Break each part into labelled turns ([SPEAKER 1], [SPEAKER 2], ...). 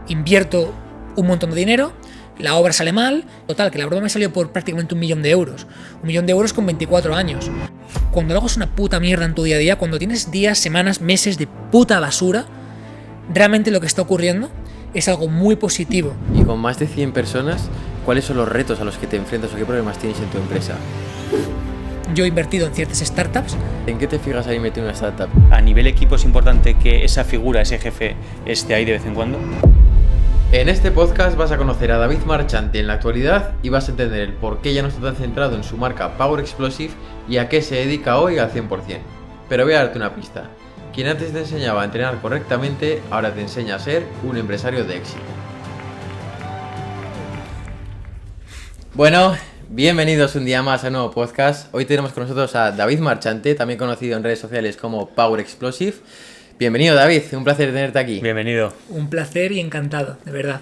[SPEAKER 1] invierto un montón de dinero, la obra sale mal, total, que la broma me salió por prácticamente 1 millón de euros. 1 millón de euros con 24 años. Cuando algo es una puta mierda en tu día a día, cuando tienes días, semanas, meses de puta basura, realmente lo que está ocurriendo es algo muy positivo.
[SPEAKER 2] Y con más de 100 personas, ¿cuáles son los retos a los que te enfrentas o qué problemas tienes en tu empresa?
[SPEAKER 1] Yo he invertido en ciertas startups.
[SPEAKER 2] ¿En qué te fijas ahí metido en una startup?
[SPEAKER 3] A nivel equipo es importante que esa figura, ese jefe, esté ahí de vez en cuando.
[SPEAKER 2] En este podcast vas a conocer a David Marchante en la actualidad y vas a entender el por qué ya no está tan centrado en su marca Power Explosive y a qué se dedica hoy al 100%. Pero voy a darte una pista. Quien antes te enseñaba a entrenar correctamente, ahora te enseña a ser un empresario de éxito. Bueno, bienvenidos un día más a un nuevo podcast. Hoy tenemos con nosotros a David Marchante, también conocido en redes sociales como Power Explosive. Bienvenido, David, un placer tenerte aquí.
[SPEAKER 3] Bienvenido.
[SPEAKER 1] Un placer y encantado, de verdad.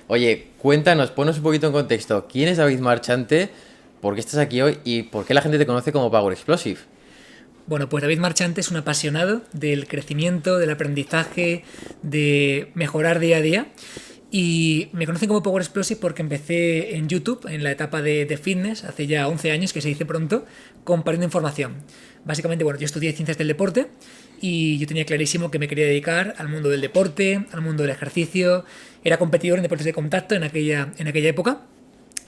[SPEAKER 2] Oye, cuéntanos, ponnos un poquito en contexto. ¿Quién es David Marchante? ¿Por qué estás aquí hoy? ¿Y por qué la gente te conoce como Power Explosive?
[SPEAKER 1] Bueno, pues David Marchante es un apasionado del crecimiento, del aprendizaje, de mejorar día a día. Y me conocen como Power Explosive porque empecé en YouTube, en la etapa de fitness, hace ya 11 años, que se dice pronto, compartiendo información. Básicamente, bueno, yo estudié Ciencias del Deporte y yo tenía clarísimo que me quería dedicar al mundo del deporte, al mundo del ejercicio. Era competidor en deportes de contacto en aquella época.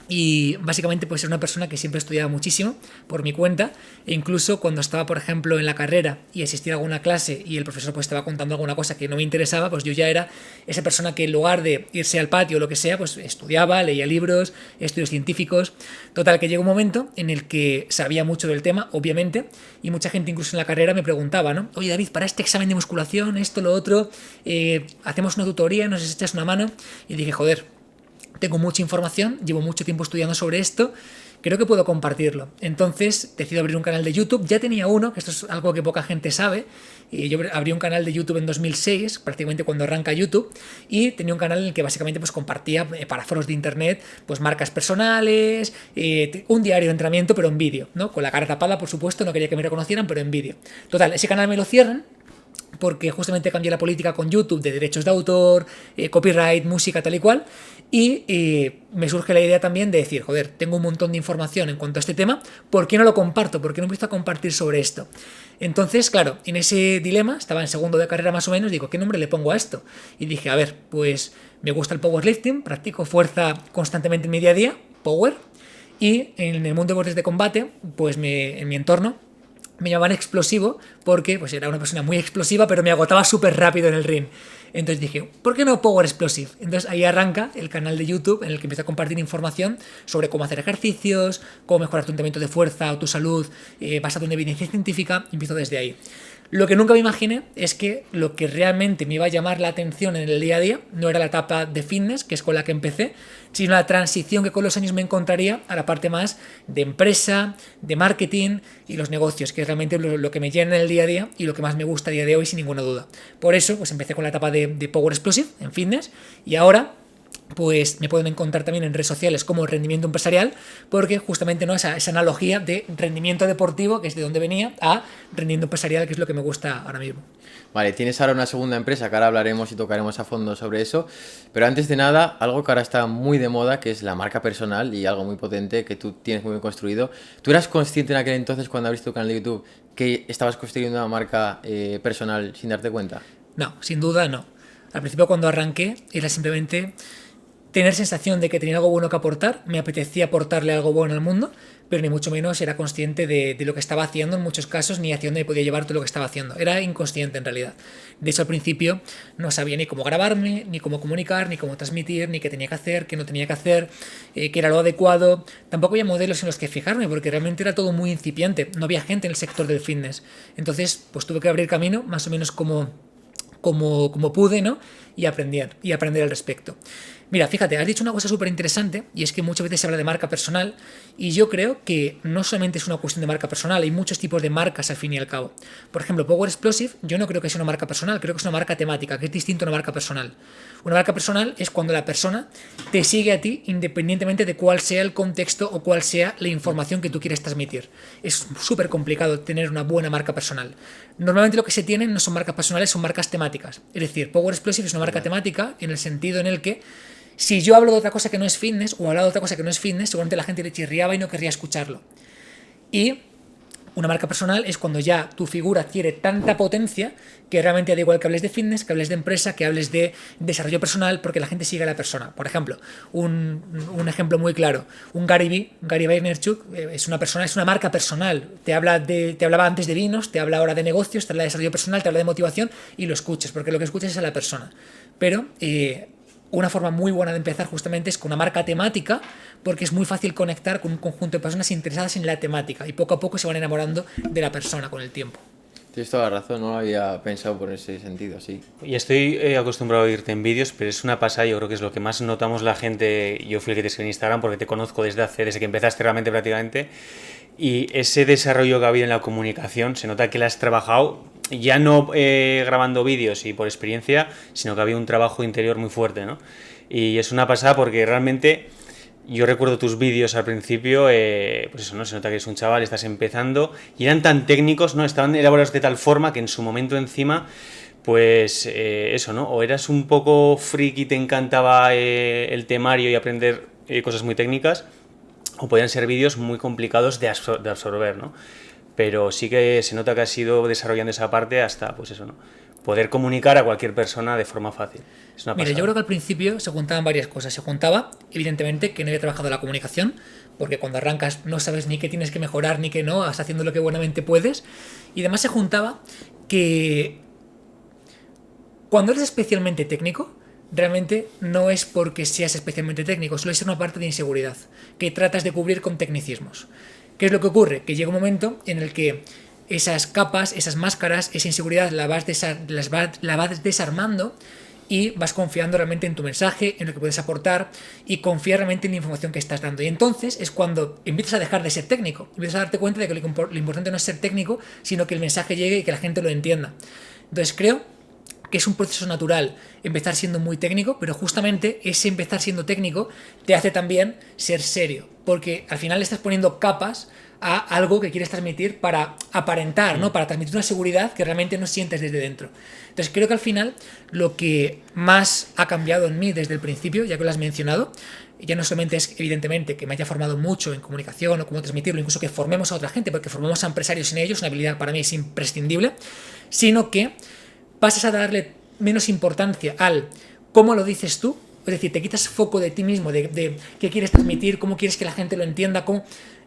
[SPEAKER 1] Y básicamente pues era una persona que siempre estudiaba muchísimo por mi cuenta, e incluso cuando estaba por ejemplo en la carrera y asistía a alguna clase y el profesor pues estaba contando alguna cosa que no me interesaba, pues yo ya era esa persona que en lugar de irse al patio o lo que sea, pues estudiaba, leía libros, estudios científicos. Total, que llegó un momento en el que sabía mucho del tema, obviamente, y mucha gente incluso en la carrera me preguntaba, ¿no? Oye David, para este examen de musculación, esto, lo otro, hacemos una tutoría, nos echas una mano. Y dije, joder, tengo mucha información, llevo mucho tiempo estudiando sobre esto, creo que puedo compartirlo. Entonces decido abrir un canal de YouTube. Ya tenía uno, que esto es algo que poca gente sabe. Y yo abrí un canal de YouTube en 2006, prácticamente cuando arranca YouTube, y tenía un canal en el que básicamente pues compartía para foros de internet pues marcas personales, un diario de entrenamiento, pero en vídeo, ¿no? Con la cara tapada, por supuesto, no quería que me reconocieran, pero en vídeo. Total, ese canal me lo cierran porque justamente cambié la política con YouTube de derechos de autor, copyright, música, tal y cual, y me surge la idea también de decir, joder, tengo un montón de información en cuanto a este tema, ¿por qué no lo comparto? ¿Por qué no empiezo a compartir sobre esto? Entonces, claro, en ese dilema, estaba en segundo de carrera más o menos, digo, ¿qué nombre le pongo a esto? Y dije, a ver, pues me gusta el powerlifting, practico fuerza constantemente en mi día a día, power, y en el mundo de deportes de combate, pues en mi entorno, me llamaban explosivo porque pues era una persona muy explosiva, pero me agotaba súper rápido en el ring. Entonces dije, ¿por qué no Power Explosive? Entonces ahí arranca el canal de YouTube en el que empiezo a compartir información sobre cómo hacer ejercicios, cómo mejorar tu entrenamiento de fuerza o tu salud basado en evidencia científica. Empiezo desde ahí. Lo que nunca me imaginé es que lo que realmente me iba a llamar la atención en el día a día no era la etapa de fitness, que es con la que empecé, sino la transición que con los años me encontraría a la parte más de empresa, de marketing y los negocios, que es realmente lo que me llena en el día a día y lo que más me gusta a día de hoy, sin ninguna duda. Por eso, pues empecé con la etapa de Power Explosive en fitness y ahora pues me pueden encontrar también en redes sociales como rendimiento empresarial, porque justamente no esa analogía de rendimiento deportivo, que es de donde venía, a rendimiento empresarial, que es lo que me gusta ahora mismo.
[SPEAKER 2] Vale, tienes ahora una segunda empresa que ahora hablaremos y tocaremos a fondo sobre eso, pero antes de nada, algo que ahora está muy de moda, que es la marca personal y algo muy potente que tú tienes muy bien construido. ¿Tú eras consciente en aquel entonces cuando abriste tu canal de YouTube que estabas construyendo una marca personal sin darte cuenta?
[SPEAKER 1] No, sin duda no. Al principio cuando arranqué era simplemente tener sensación de que tenía algo bueno que aportar, me apetecía aportarle algo bueno al mundo, pero ni mucho menos era consciente de lo que estaba haciendo en muchos casos, ni hacia dónde podía llevar todo lo que estaba haciendo. Era inconsciente en realidad. De hecho, al principio no sabía ni cómo grabarme, ni cómo comunicar, ni cómo transmitir, ni qué tenía que hacer, qué no tenía que hacer, qué era lo adecuado. Tampoco había modelos en los que fijarme, porque realmente era todo muy incipiente. No había gente en el sector del fitness. Entonces, pues tuve que abrir camino, más o menos como pude, ¿no? Y aprender al respecto. Mira, fíjate, has dicho una cosa súper interesante y es que muchas veces se habla de marca personal y yo creo que no solamente es una cuestión de marca personal, hay muchos tipos de marcas al fin y al cabo. Por ejemplo, Power Explosive yo no creo que sea una marca personal, creo que es una marca temática, que es distinto a una marca personal. Una marca personal es cuando la persona te sigue a ti independientemente de cuál sea el contexto o cuál sea la información que tú quieres transmitir. Es súper complicado tener una buena marca personal. Normalmente lo que se tienen no son marcas personales, son marcas temáticas. Es decir, Power Explosive es una marca temática en el sentido en el que si yo hablo de otra cosa que no es fitness o hablo de otra cosa que no es fitness, seguramente la gente le chirriaba y no querría escucharlo. Y una marca personal es cuando ya tu figura adquiere tanta potencia que realmente da igual que hables de fitness, que hables de empresa, que hables de desarrollo personal, porque la gente sigue a la persona. Por ejemplo, un ejemplo muy claro, un Gary Vaynerchuk es una persona, es una marca personal. Te hablaba antes de vinos, te habla ahora de negocios, te habla de desarrollo personal, te habla de motivación y lo escuches, porque lo que escuchas es a la persona. Pero una forma muy buena de empezar justamente es con una marca temática, porque es muy fácil conectar con un conjunto de personas interesadas en la temática y poco a poco se van enamorando de la persona con el tiempo.
[SPEAKER 2] Tienes toda la razón, no lo había pensado por ese sentido, sí.
[SPEAKER 3] Y estoy acostumbrado a oírte en vídeos, pero es una pasada, yo creo que es lo que más notamos la gente. Yo fui el que te seguí en Instagram porque te conozco desde que empezaste realmente prácticamente, y ese desarrollo que ha habido en la comunicación, se nota que la has trabajado ya no grabando vídeos y por experiencia, sino que había un trabajo interior muy fuerte, ¿no? Y es una pasada porque realmente yo recuerdo tus vídeos al principio, pues eso, ¿no? Se nota que eres un chaval, estás empezando y eran tan técnicos, ¿no? Estaban elaborados de tal forma que en su momento encima, pues eso, ¿no? O eras un poco friki y te encantaba el temario y aprender cosas muy técnicas, o podían ser vídeos muy complicados de absorber, ¿no? Pero sí que se nota que has ido desarrollando esa parte hasta, pues eso, ¿no? Poder comunicar a cualquier persona de forma fácil. Es una pasada.
[SPEAKER 1] Mira, yo creo que al principio se juntaban varias cosas. Se juntaba, evidentemente, que no había trabajado la comunicación, porque cuando arrancas no sabes ni qué tienes que mejorar ni qué no, vas haciendo lo que buenamente puedes. Y además se juntaba que cuando eres especialmente técnico, realmente no es porque seas especialmente técnico, suele ser una parte de inseguridad que tratas de cubrir con tecnicismos. ¿Qué es lo que ocurre? Que llega un momento en el que esas capas, esas máscaras, esa inseguridad la vas desarmando y vas confiando realmente en tu mensaje, en lo que puedes aportar y confías realmente en la información que estás dando. Y entonces es cuando empiezas a dejar de ser técnico, empiezas a darte cuenta de que lo importante no es ser técnico, sino que el mensaje llegue y que la gente lo entienda. Entonces creo que es un proceso natural empezar siendo muy técnico, pero justamente ese empezar siendo técnico te hace también ser serio, porque al final le estás poniendo capas a algo que quieres transmitir para aparentar, ¿no? Para transmitir una seguridad que realmente no sientes desde dentro. Entonces creo que al final lo que más ha cambiado en mí desde el principio, ya que lo has mencionado, ya no solamente es evidentemente que me haya formado mucho en comunicación o cómo transmitirlo, incluso que formemos a otra gente, porque formamos a empresarios sin ellos, una habilidad para mí es imprescindible, sino que pasas a darle menos importancia al cómo lo dices tú, es decir, te quitas foco de ti mismo, de qué quieres transmitir, cómo quieres que la gente lo entienda,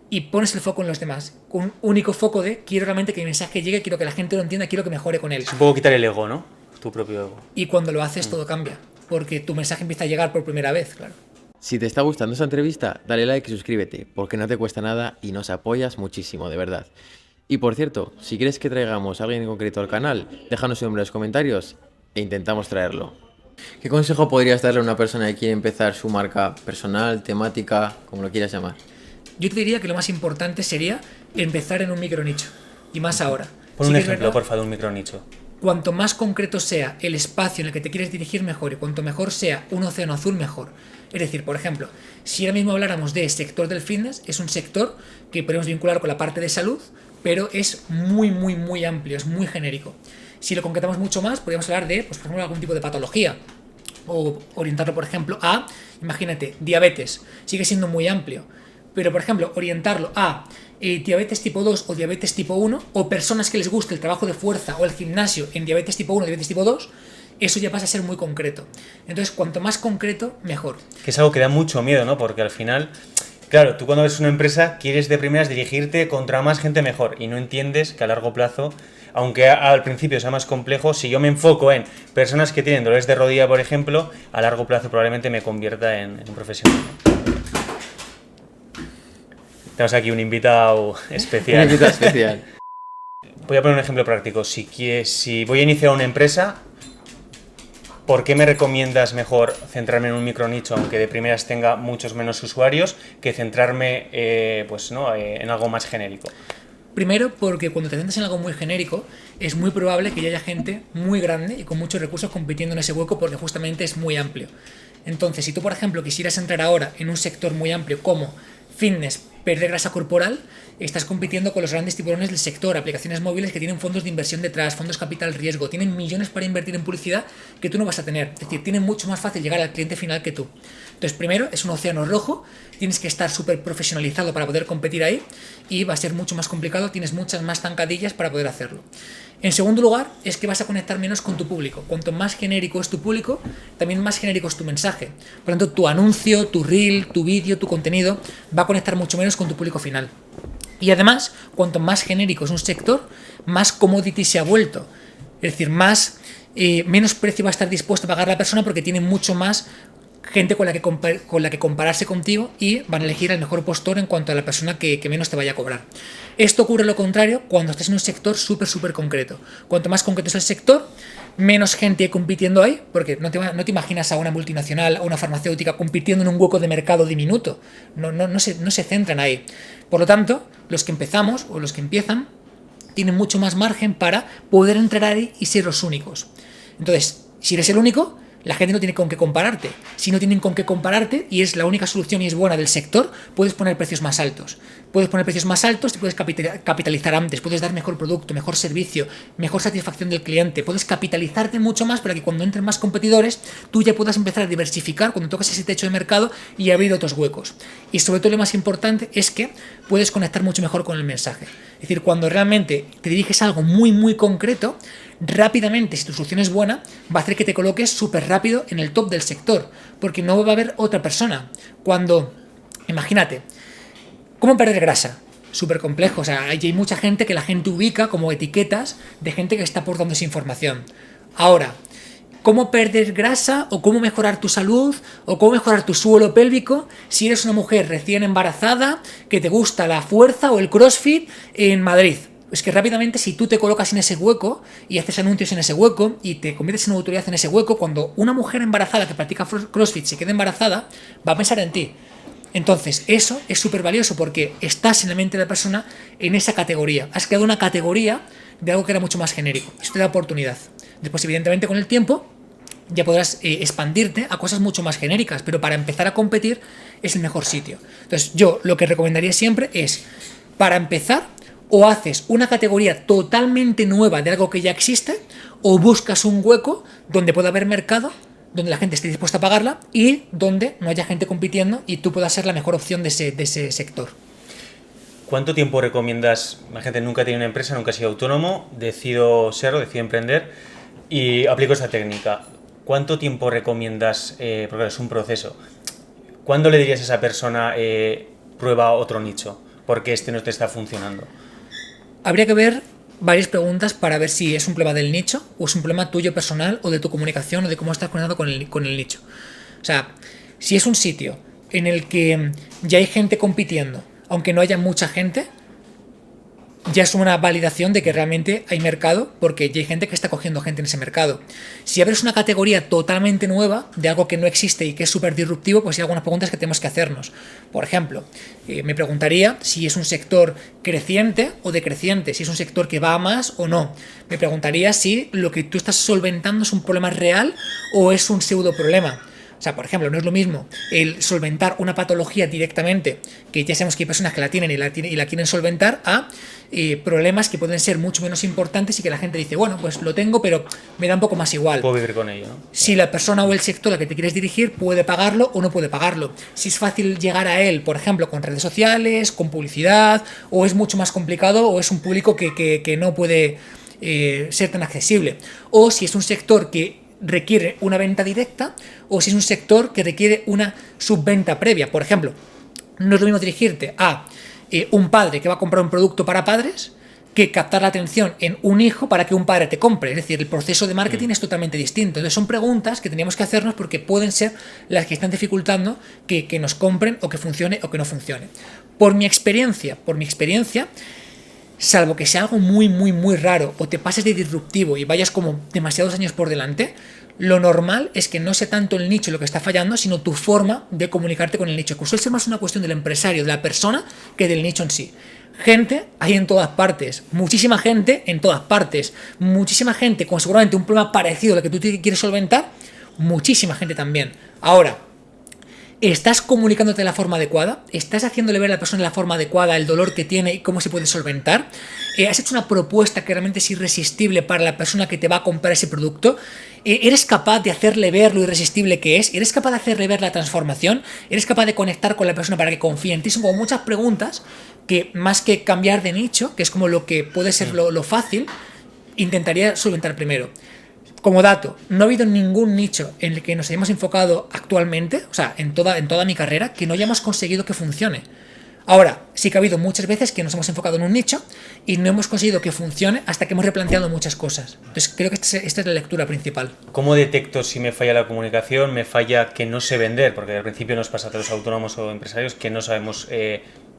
[SPEAKER 1] y pones el foco en los demás, con un único foco de quiero realmente que mi mensaje llegue, quiero que la gente lo entienda, quiero que mejore con él.
[SPEAKER 3] Es un poco quitar el ego, ¿no? Tu propio ego.
[SPEAKER 1] Y cuando lo haces todo cambia, porque tu mensaje empieza a llegar por primera vez, claro.
[SPEAKER 2] Si te está gustando esta entrevista, dale like y suscríbete, porque no te cuesta nada y nos apoyas muchísimo, de verdad. Y por cierto, si quieres que traigamos a alguien en concreto al canal, déjanos en los comentarios e intentamos traerlo. ¿Qué consejo podrías darle a una persona que quiere empezar su marca personal, temática, como lo quieras llamar?
[SPEAKER 1] Yo te diría que lo más importante sería empezar en un micronicho, y más ahora.
[SPEAKER 3] Pon un ejemplo, porfa, de un micronicho.
[SPEAKER 1] Cuanto más concreto sea el espacio en el que te quieres dirigir, mejor, y cuanto mejor sea un océano azul, mejor. Es decir, por ejemplo, si ahora mismo habláramos de sector del fitness, es un sector que podemos vincular con la parte de salud, pero es muy, muy, muy amplio, es muy genérico. Si lo concretamos mucho más, podríamos hablar de, pues, por ejemplo, algún tipo de patología, o orientarlo, por ejemplo, a, imagínate, diabetes, sigue siendo muy amplio, pero, por ejemplo, orientarlo a diabetes tipo 2 o diabetes tipo 1, o personas que les guste el trabajo de fuerza o el gimnasio en diabetes tipo 1 o diabetes tipo 2, eso ya pasa a ser muy concreto. Entonces, cuanto más concreto, mejor.
[SPEAKER 3] Que es algo que da mucho miedo, ¿no? Porque al final, claro, tú cuando ves una empresa quieres de primeras dirigirte contra más gente mejor y no entiendes que a largo plazo, aunque al principio sea más complejo, si yo me enfoco en personas que tienen dolores de rodilla, por ejemplo, a largo plazo probablemente me convierta en un profesional. Tenemos aquí un invitado especial.
[SPEAKER 2] Un invitado especial.
[SPEAKER 3] Voy a poner un ejemplo práctico. Si voy a iniciar una empresa, ¿por qué me recomiendas mejor centrarme en un micronicho, aunque de primeras tenga muchos menos usuarios, que centrarme en algo más genérico?
[SPEAKER 1] Primero, porque cuando te centras en algo muy genérico, es muy probable que ya haya gente muy grande y con muchos recursos compitiendo en ese hueco porque justamente es muy amplio. Entonces, si tú, por ejemplo, quisieras entrar ahora en un sector muy amplio como fitness, perder grasa corporal, estás compitiendo con los grandes tiburones del sector, aplicaciones móviles que tienen fondos de inversión detrás, fondos capital riesgo, tienen millones para invertir en publicidad que tú no vas a tener. Es decir, tienen mucho más fácil llegar al cliente final que tú. Entonces, primero, es un océano rojo, tienes que estar súper profesionalizado para poder competir ahí y va a ser mucho más complicado, tienes muchas más zancadillas para poder hacerlo. En segundo lugar, es que vas a conectar menos con tu público. Cuanto más genérico es tu público, también más genérico es tu mensaje. Por lo tanto, tu anuncio, tu reel, tu vídeo, tu contenido va a conectar mucho menos con tu público final. Y además, cuanto más genérico es un sector, más commodity se ha vuelto. Es decir, menos precio va a estar dispuesto a pagar la persona porque tiene mucho más gente con la que compararse contigo y van a elegir el mejor postor en cuanto a la persona que menos te vaya a cobrar. Esto ocurre lo contrario cuando estás en un sector súper concreto. Cuanto más concreto es el sector, menos gente compitiendo ahí, porque no te imaginas a una multinacional, a una farmacéutica compitiendo en un hueco de mercado diminuto. No se centran ahí. Por lo tanto, los que empezamos o los que empiezan tienen mucho más margen para poder entrar ahí y ser los únicos. Entonces, si eres el único, la gente no tiene con qué compararte. Si no tienen con qué compararte y es la única solución y es buena del sector, puedes poner precios más altos. Puedes poner precios más altos, te puedes capitalizar antes, puedes dar mejor producto, mejor servicio, mejor satisfacción del cliente, puedes capitalizarte mucho más para que cuando entren más competidores tú ya puedas empezar a diversificar cuando tocas ese techo de mercado y abrir otros huecos. Y sobre todo lo más importante es que puedes conectar mucho mejor con el mensaje. Es decir, cuando realmente te diriges a algo muy concreto, rápidamente, si tu solución es buena, va a hacer que te coloques súper rápido en el top del sector, porque no va a haber otra persona. Imagínate, ¿cómo perder grasa? Súper complejo, o sea, hay mucha gente que la gente ubica como etiquetas de gente que está aportando esa información. Ahora, ¿cómo perder grasa o cómo mejorar tu salud o cómo mejorar tu suelo pélvico si eres una mujer recién embarazada que te gusta la fuerza o el CrossFit en Madrid? Es que rápidamente, si tú te colocas en ese hueco y haces anuncios en ese hueco y te conviertes en autoridad en ese hueco, cuando una mujer embarazada que practica CrossFit se quede embarazada, va a pensar en ti. Entonces, eso es súper valioso porque estás en la mente de la persona en esa categoría. Has creado una categoría de algo que era mucho más genérico. Esto te da oportunidad. Después, evidentemente, con el tiempo ya podrás expandirte a cosas mucho más genéricas, pero para empezar a competir es el mejor sitio. Entonces, yo lo que recomendaría siempre es, para empezar, o haces una categoría totalmente nueva de algo que ya existe, o buscas un hueco donde pueda haber mercado, donde la gente esté dispuesta a pagarla y donde no haya gente compitiendo y tú puedas ser la mejor opción de ese sector.
[SPEAKER 3] ¿Cuánto tiempo recomiendas? La gente nunca tiene una empresa, nunca ha sido autónomo, decido emprender y aplico esta técnica. ¿Cuánto tiempo recomiendas? Porque es un proceso. ¿Cuándo le dirías a esa persona prueba otro nicho? Porque este no te está funcionando.
[SPEAKER 1] Habría que ver varias preguntas para ver si es un problema del nicho o es un problema tuyo personal o de tu comunicación o de cómo estás conectado con el nicho. O sea, si es un sitio en el que ya hay gente compitiendo, aunque no haya mucha gente, ya es una validación de que realmente hay mercado porque ya hay gente que está cogiendo gente en ese mercado. Si abres una categoría totalmente nueva de algo que no existe y que es súper disruptivo, pues hay algunas preguntas que tenemos que hacernos. Por ejemplo, me preguntaría si es un sector creciente o decreciente, si es un sector que va a más o no. Me preguntaría si lo que tú estás solventando es un problema real o es un pseudo problema. O sea, por ejemplo, no es lo mismo el solventar una patología directamente, que ya sabemos que hay personas que la tienen y la quieren solventar, a problemas que pueden ser mucho menos importantes y que la gente dice, bueno, pues lo tengo, pero me da un poco más igual.
[SPEAKER 3] Puedo vivir con ello, ¿no?
[SPEAKER 1] Si la persona o el sector al que te quieres dirigir puede pagarlo o no puede pagarlo. Si es fácil llegar a él, por ejemplo, con redes sociales, con publicidad, o es mucho más complicado, o es un público que no puede ser tan accesible. O si es un sector que requiere una venta directa o si es un sector que requiere una subventa previa. Por ejemplo, no es lo mismo dirigirte a un padre que va a comprar un producto para padres que captar la atención en un hijo para que un padre te compre. Es decir, el proceso de marketing es totalmente distinto. Entonces son preguntas que teníamos que hacernos porque pueden ser las que están dificultando que nos compren o que funcione o que no funcione. Por mi experiencia, salvo que sea algo muy raro o te pases de disruptivo y vayas como demasiados años por delante, Lo normal es que no sea tanto el nicho lo que está fallando, sino tu forma de comunicarte con el nicho, que suele ser más una cuestión del empresario, de la persona, que del nicho en sí. Gente hay en todas partes, muchísima gente en todas partes, muchísima gente con seguramente un problema parecido al que tú quieres solventar, muchísima gente también. Ahora, ¿estás comunicándote de la forma adecuada? ¿Estás haciéndole ver a la persona de la forma adecuada el dolor que tiene y cómo se puede solventar? ¿Has hecho una propuesta que realmente es irresistible para la persona que te va a comprar ese producto? ¿Eres capaz de hacerle ver lo irresistible que es? ¿Eres capaz de hacerle ver la transformación? ¿Eres capaz de conectar con la persona para que confíe en ti? Son como muchas preguntas que, más que cambiar de nicho, que es como lo que puede ser lo fácil, intentaría solventar primero. Como dato, no ha habido ningún nicho en el que nos hayamos enfocado actualmente, o sea, en toda mi carrera, que no hayamos conseguido que funcione. Ahora, sí que ha habido muchas veces que nos hemos enfocado en un nicho y no hemos conseguido que funcione hasta que hemos replanteado muchas cosas. Entonces, creo que esta es la lectura principal.
[SPEAKER 3] ¿Cómo detecto si me falla la comunicación, me falla que no sé vender? Porque al principio nos pasa a todos los autónomos o empresarios que no sabemos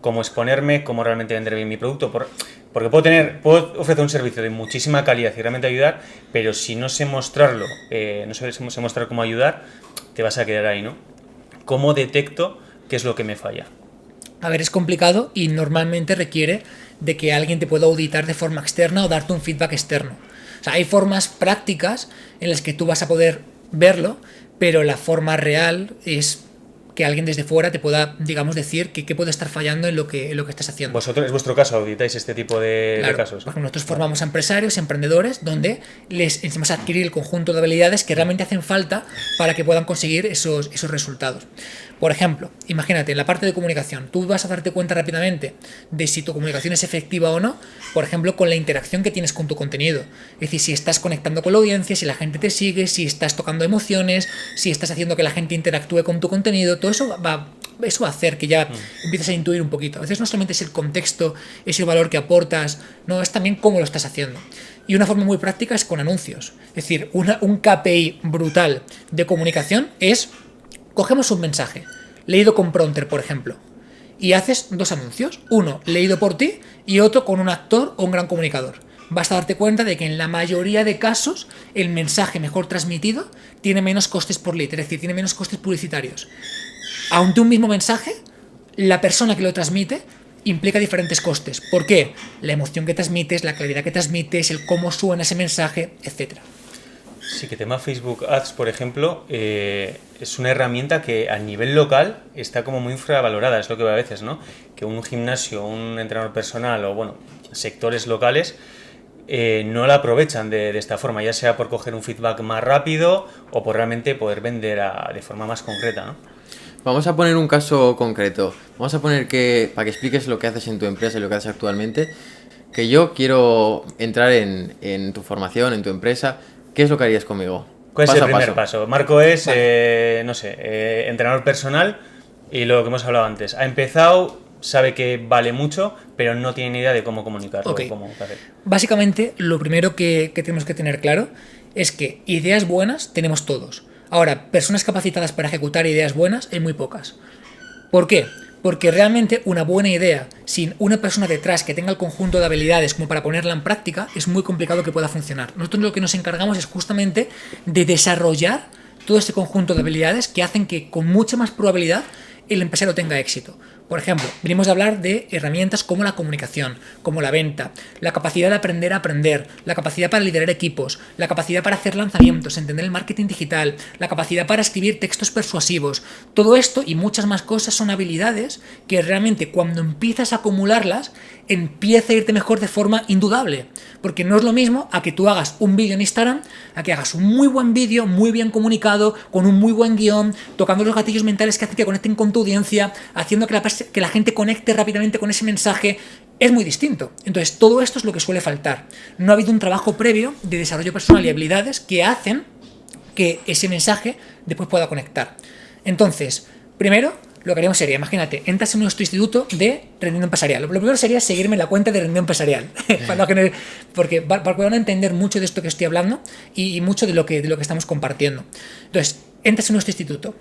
[SPEAKER 3] cómo exponerme, cómo realmente vender bien mi producto. Porque puedo ofrecer un servicio de muchísima calidad y realmente ayudar, pero si no sé mostrarlo, no sé mostrar cómo ayudar, te vas a quedar ahí, ¿no? ¿Cómo detecto qué es lo que me falla?
[SPEAKER 1] A ver, es complicado y normalmente requiere de que alguien te pueda auditar de forma externa o darte un feedback externo. O sea, hay formas prácticas en las que tú vas a poder verlo, pero la forma real es que alguien desde fuera te pueda, digamos, decir qué puede estar fallando en lo que estás haciendo.
[SPEAKER 3] ¿Vosotros, es vuestro caso, auditáis este tipo de casos?
[SPEAKER 1] Porque nosotros formamos a empresarios, emprendedores, donde les enseñamos a adquirir el conjunto de habilidades que realmente hacen falta para que puedan conseguir esos resultados. Por ejemplo, imagínate, en la parte de comunicación, tú vas a darte cuenta rápidamente de si tu comunicación es efectiva o no, por ejemplo, con la interacción que tienes con tu contenido. Es decir, si estás conectando con la audiencia, si la gente te sigue, si estás tocando emociones, si estás haciendo que la gente interactúe con tu contenido, todo eso va a hacer que ya empieces a intuir un poquito. A veces no solamente es el contexto, es el valor que aportas, no, es también cómo lo estás haciendo. Y una forma muy práctica es con anuncios. Es decir, un KPI brutal de comunicación es: cogemos un mensaje, leído con prompter, por ejemplo, y haces dos anuncios, uno leído por ti y otro con un actor o un gran comunicador. Vas a darte cuenta de que en la mayoría de casos el mensaje mejor transmitido tiene menos costes por lead, es decir, tiene menos costes publicitarios. Ante un mismo mensaje, la persona que lo transmite implica diferentes costes. ¿Por qué? La emoción que transmites, la claridad que transmites, el cómo suena ese mensaje, etcétera.
[SPEAKER 3] Sí, que tema Facebook Ads, por ejemplo, es una herramienta que a nivel local está como muy infravalorada, es lo que veo a veces, ¿no? Que un gimnasio, un entrenador personal o, bueno, sectores locales no la aprovechan de esta forma, ya sea por coger un feedback más rápido o por realmente poder vender de forma más concreta, ¿no?
[SPEAKER 2] Vamos a poner un caso concreto. Vamos a poner para que expliques lo que haces en tu empresa y lo que haces actualmente, que yo quiero entrar en tu formación, en tu empresa. ¿Qué es lo que harías conmigo?
[SPEAKER 3] ¿Cuál es el primer paso? Marco es, vale, entrenador personal y lo que hemos hablado antes. Ha empezado, sabe que vale mucho, pero no tiene ni idea de cómo comunicarlo.
[SPEAKER 1] Okay.
[SPEAKER 3] Cómo hacer.
[SPEAKER 1] Básicamente, lo primero que tenemos que tener claro es que ideas buenas tenemos todos. Ahora, personas capacitadas para ejecutar ideas buenas hay muy pocas. ¿Por qué? Porque realmente una buena idea sin una persona detrás que tenga el conjunto de habilidades como para ponerla en práctica es muy complicado que pueda funcionar. Nosotros lo que nos encargamos es justamente de desarrollar todo este conjunto de habilidades que hacen que con mucha más probabilidad el empresario tenga éxito. Por ejemplo, venimos a hablar de herramientas como la comunicación, como la venta, la capacidad de aprender a aprender, la capacidad para liderar equipos, la capacidad para hacer lanzamientos, entender el marketing digital, la capacidad para escribir textos persuasivos. Todo esto y muchas más cosas son habilidades que realmente cuando empiezas a acumularlas empieza a irte mejor de forma indudable. Porque no es lo mismo a que tú hagas un vídeo en Instagram, a que hagas un muy buen vídeo, muy bien comunicado, con un muy buen guión, tocando los gatillos mentales que hacen que conecten con tu audiencia, haciendo que la gente conecte rápidamente con ese mensaje. Es muy distinto. Entonces, todo esto es lo que suele faltar. No ha habido un trabajo previo de desarrollo personal y habilidades que hacen que ese mensaje después pueda conectar. Entonces, primero, lo que haríamos sería, imagínate, entras en nuestro instituto de rendimiento empresarial. Lo primero sería seguirme en la cuenta de rendimiento empresarial, porque para que puedan entender mucho de esto que estoy hablando y mucho de lo que estamos compartiendo. Entonces, entras en nuestro instituto.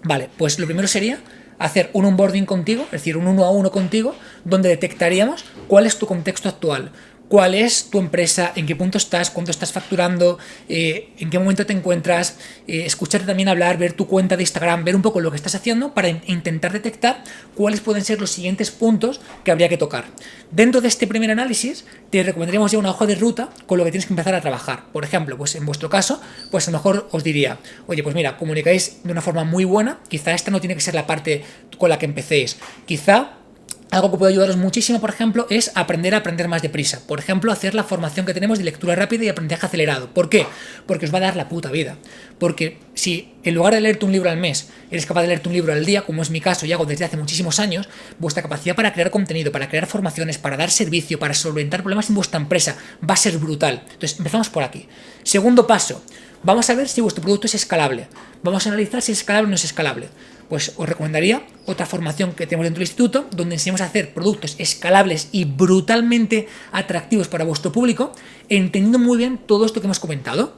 [SPEAKER 1] Vale, pues lo primero sería hacer un onboarding contigo, es decir, un 1 a 1 contigo, donde detectaríamos cuál es tu contexto actual, cuál es tu empresa, en qué punto estás, cuánto estás facturando, en qué momento te encuentras, escucharte también hablar, ver tu cuenta de Instagram, ver un poco lo que estás haciendo para intentar detectar cuáles pueden ser los siguientes puntos que habría que tocar. Dentro de este primer análisis te recomendaríamos ya una hoja de ruta con lo que tienes que empezar a trabajar. Por ejemplo, pues en vuestro caso, pues a lo mejor os diría, oye, pues mira, comunicáis de una forma muy buena, quizá esta no tiene que ser la parte con la que empecéis, quizá algo que puede ayudaros muchísimo, por ejemplo, es aprender a aprender más deprisa. Por ejemplo, hacer la formación que tenemos de lectura rápida y aprendizaje acelerado. ¿Por qué? Porque os va a dar la puta vida. Porque si en lugar de leerte un libro al mes, eres capaz de leerte un libro al día, como es mi caso y hago desde hace muchísimos años, vuestra capacidad para crear contenido, para crear formaciones, para dar servicio, para solventar problemas en vuestra empresa, va a ser brutal. Entonces, empezamos por aquí. Segundo paso, vamos a ver si vuestro producto es escalable. Vamos a analizar si es escalable o no es escalable. Pues os recomendaría otra formación que tenemos dentro del instituto, donde enseñamos a hacer productos escalables y brutalmente atractivos para vuestro público, entendiendo muy bien todo esto que hemos comentado.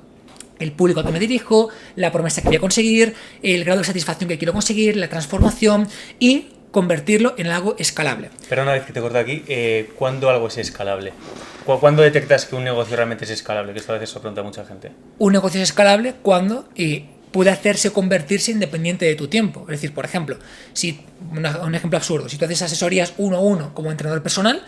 [SPEAKER 1] El público al que me dirijo, la promesa que voy a conseguir, el grado de satisfacción que quiero conseguir, la transformación y convertirlo en algo escalable.
[SPEAKER 3] Pero una vez que te corto aquí, ¿cuándo algo es escalable? ¿Cuándo detectas que un negocio realmente es escalable? Que esto a veces se pregunta a mucha gente.
[SPEAKER 1] Un negocio es escalable cuando puede hacerse o convertirse independiente de tu tiempo. Es decir, por ejemplo, si un ejemplo absurdo, si tú haces asesorías 1 a 1 como entrenador personal,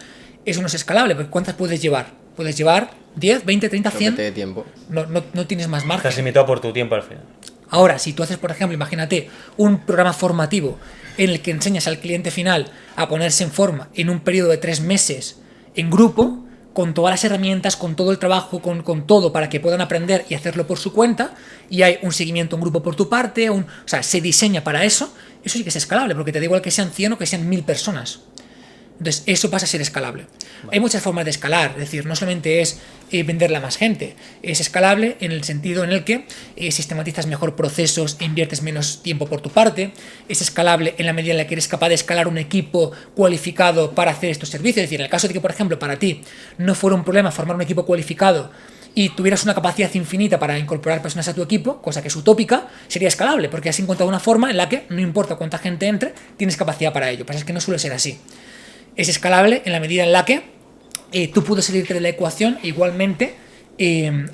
[SPEAKER 1] eso no es escalable, porque ¿cuántas puedes llevar? Puedes llevar 10, 20, 30, 100.
[SPEAKER 2] De tiempo.
[SPEAKER 1] No tienes más margen.
[SPEAKER 3] Estás limitado por tu tiempo al final.
[SPEAKER 1] Ahora, si tú haces, por ejemplo, imagínate un programa formativo en el que enseñas al cliente final a ponerse en forma en un periodo de 3 meses en grupo, con todas las herramientas, con todo el trabajo, con todo para que puedan aprender y hacerlo por su cuenta, y hay un seguimiento en grupo por tu parte, o sea, se diseña para eso sí que es escalable, porque te da igual que sean 100 o que sean 1000 personas. Entonces, eso pasa a ser escalable. Hay muchas formas de escalar, es decir, no solamente es venderla a más gente, es escalable en el sentido en el que sistematizas mejor procesos e inviertes menos tiempo por tu parte, es escalable en la medida en la que eres capaz de escalar un equipo cualificado para hacer estos servicios, es decir, en el caso de que, por ejemplo, para ti no fuera un problema formar un equipo cualificado y tuvieras una capacidad infinita para incorporar personas a tu equipo, cosa que es utópica, sería escalable, porque has encontrado una forma en la que, no importa cuánta gente entre, tienes capacidad para ello. Lo que pasa es que no suele ser así. Es escalable en la medida en la que tú puedes salirte de la ecuación e igualmente